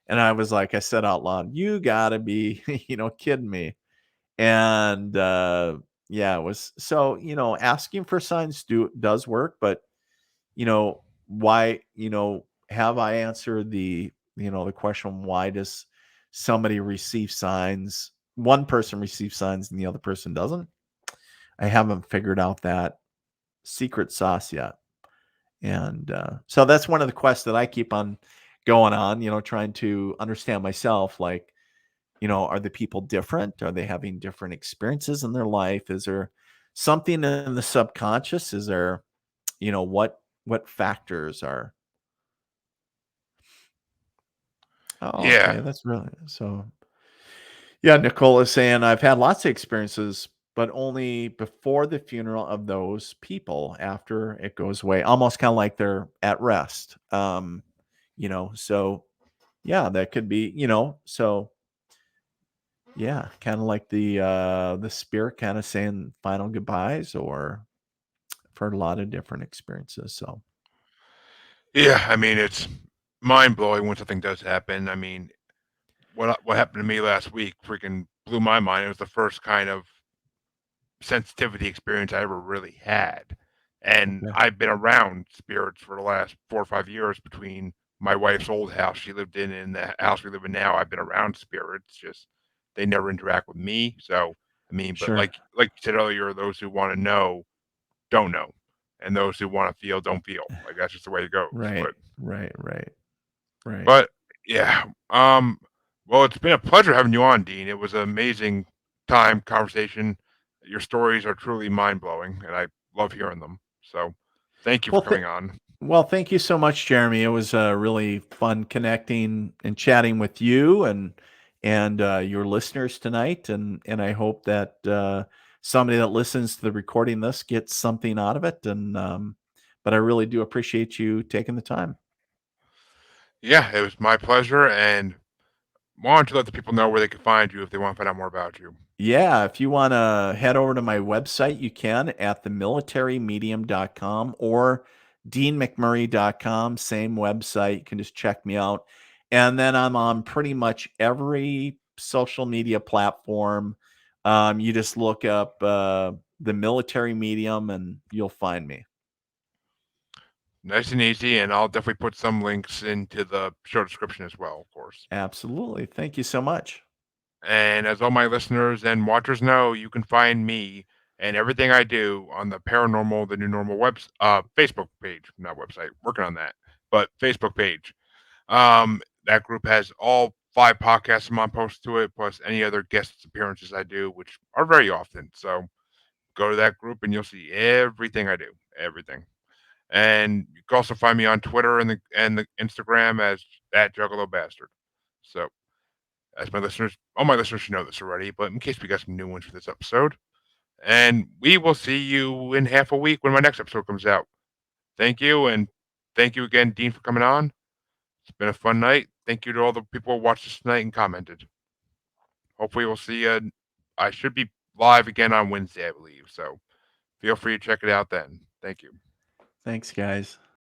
And I was like, I said out loud, you gotta be, kidding me. And yeah, it was so, asking for signs does work, but why, have I answered the question, why does somebody receive signs? One person receives signs and the other person doesn't. I haven't figured out that secret sauce yet. And so that's one of the quests that I keep on going on, trying to understand myself. Like, are the people different? Are they having different experiences in their life? Is there something in the subconscious? Is there, what factors are? Oh, Yeah, okay, that's really so. Yeah, Nicole is saying I've had lots of experiences, but only before the funeral of those people. After it goes away, almost kind of like they're at rest. So yeah, that could be, so yeah, kind of like the spirit kind of saying final goodbyes, or for a lot of different experiences. So yeah. I mean, it's mind blowing when something does happen. I mean, what happened to me last week freaking blew my mind. It was the first kind of sensitivity experience I ever really had. And Okay. I've been around spirits for the last 4 or 5 years between my wife's old house she lived in and the house we live in now. I've been around spirits, just they never interact with me. So I mean, but Sure. like you said earlier, those who want to know don't know, and those who want to feel don't feel. Like that's just the way it goes. Right. Right. Right. Right. But yeah, well, it's been a pleasure having you on, Dean. It was an amazing time conversation. Your stories are truly mind blowing, and I love hearing them. So, thank you for Well, coming on. well, thank you so much, Jeremy. It was really fun connecting and chatting with you and your listeners tonight, and I hope that somebody that listens to the recording this gets something out of it. And but I really do appreciate you taking the time. Yeah, it was my pleasure, and why don't you let the people know where they can find you if they want to find out more about you? Yeah, if you want to head over to my website, you can at themilitarymedium.com or deanmcmurray.com, same website. You can just check me out. And then I'm on pretty much every social media platform. You just look up the military medium and you'll find me. Nice and easy, and I'll definitely put some links into the show description as well, of course. Absolutely. Thank you so much. And as all my listeners and watchers know, you can find me and everything I do on the Paranormal, the New Normal Facebook page, not website, working on that, but Facebook page. That group has all 5 podcasts I'm on posted to it, plus any other guest appearances I do, which are very often. So go to that group and you'll see everything I do, everything. And you can also find me on Twitter and the Instagram as at Juggalo Bastard. So as all my listeners should know this already, but in case we got some new ones for this episode, and we will see you in half a week when my next episode comes out. Thank you, and thank you again, Dean, for coming on. It's been a fun night. Thank you to all the people who watched this tonight and commented. Hopefully, we'll see you. I should be live again on Wednesday, I believe. So feel free to check it out then. Thank you. Thanks, guys.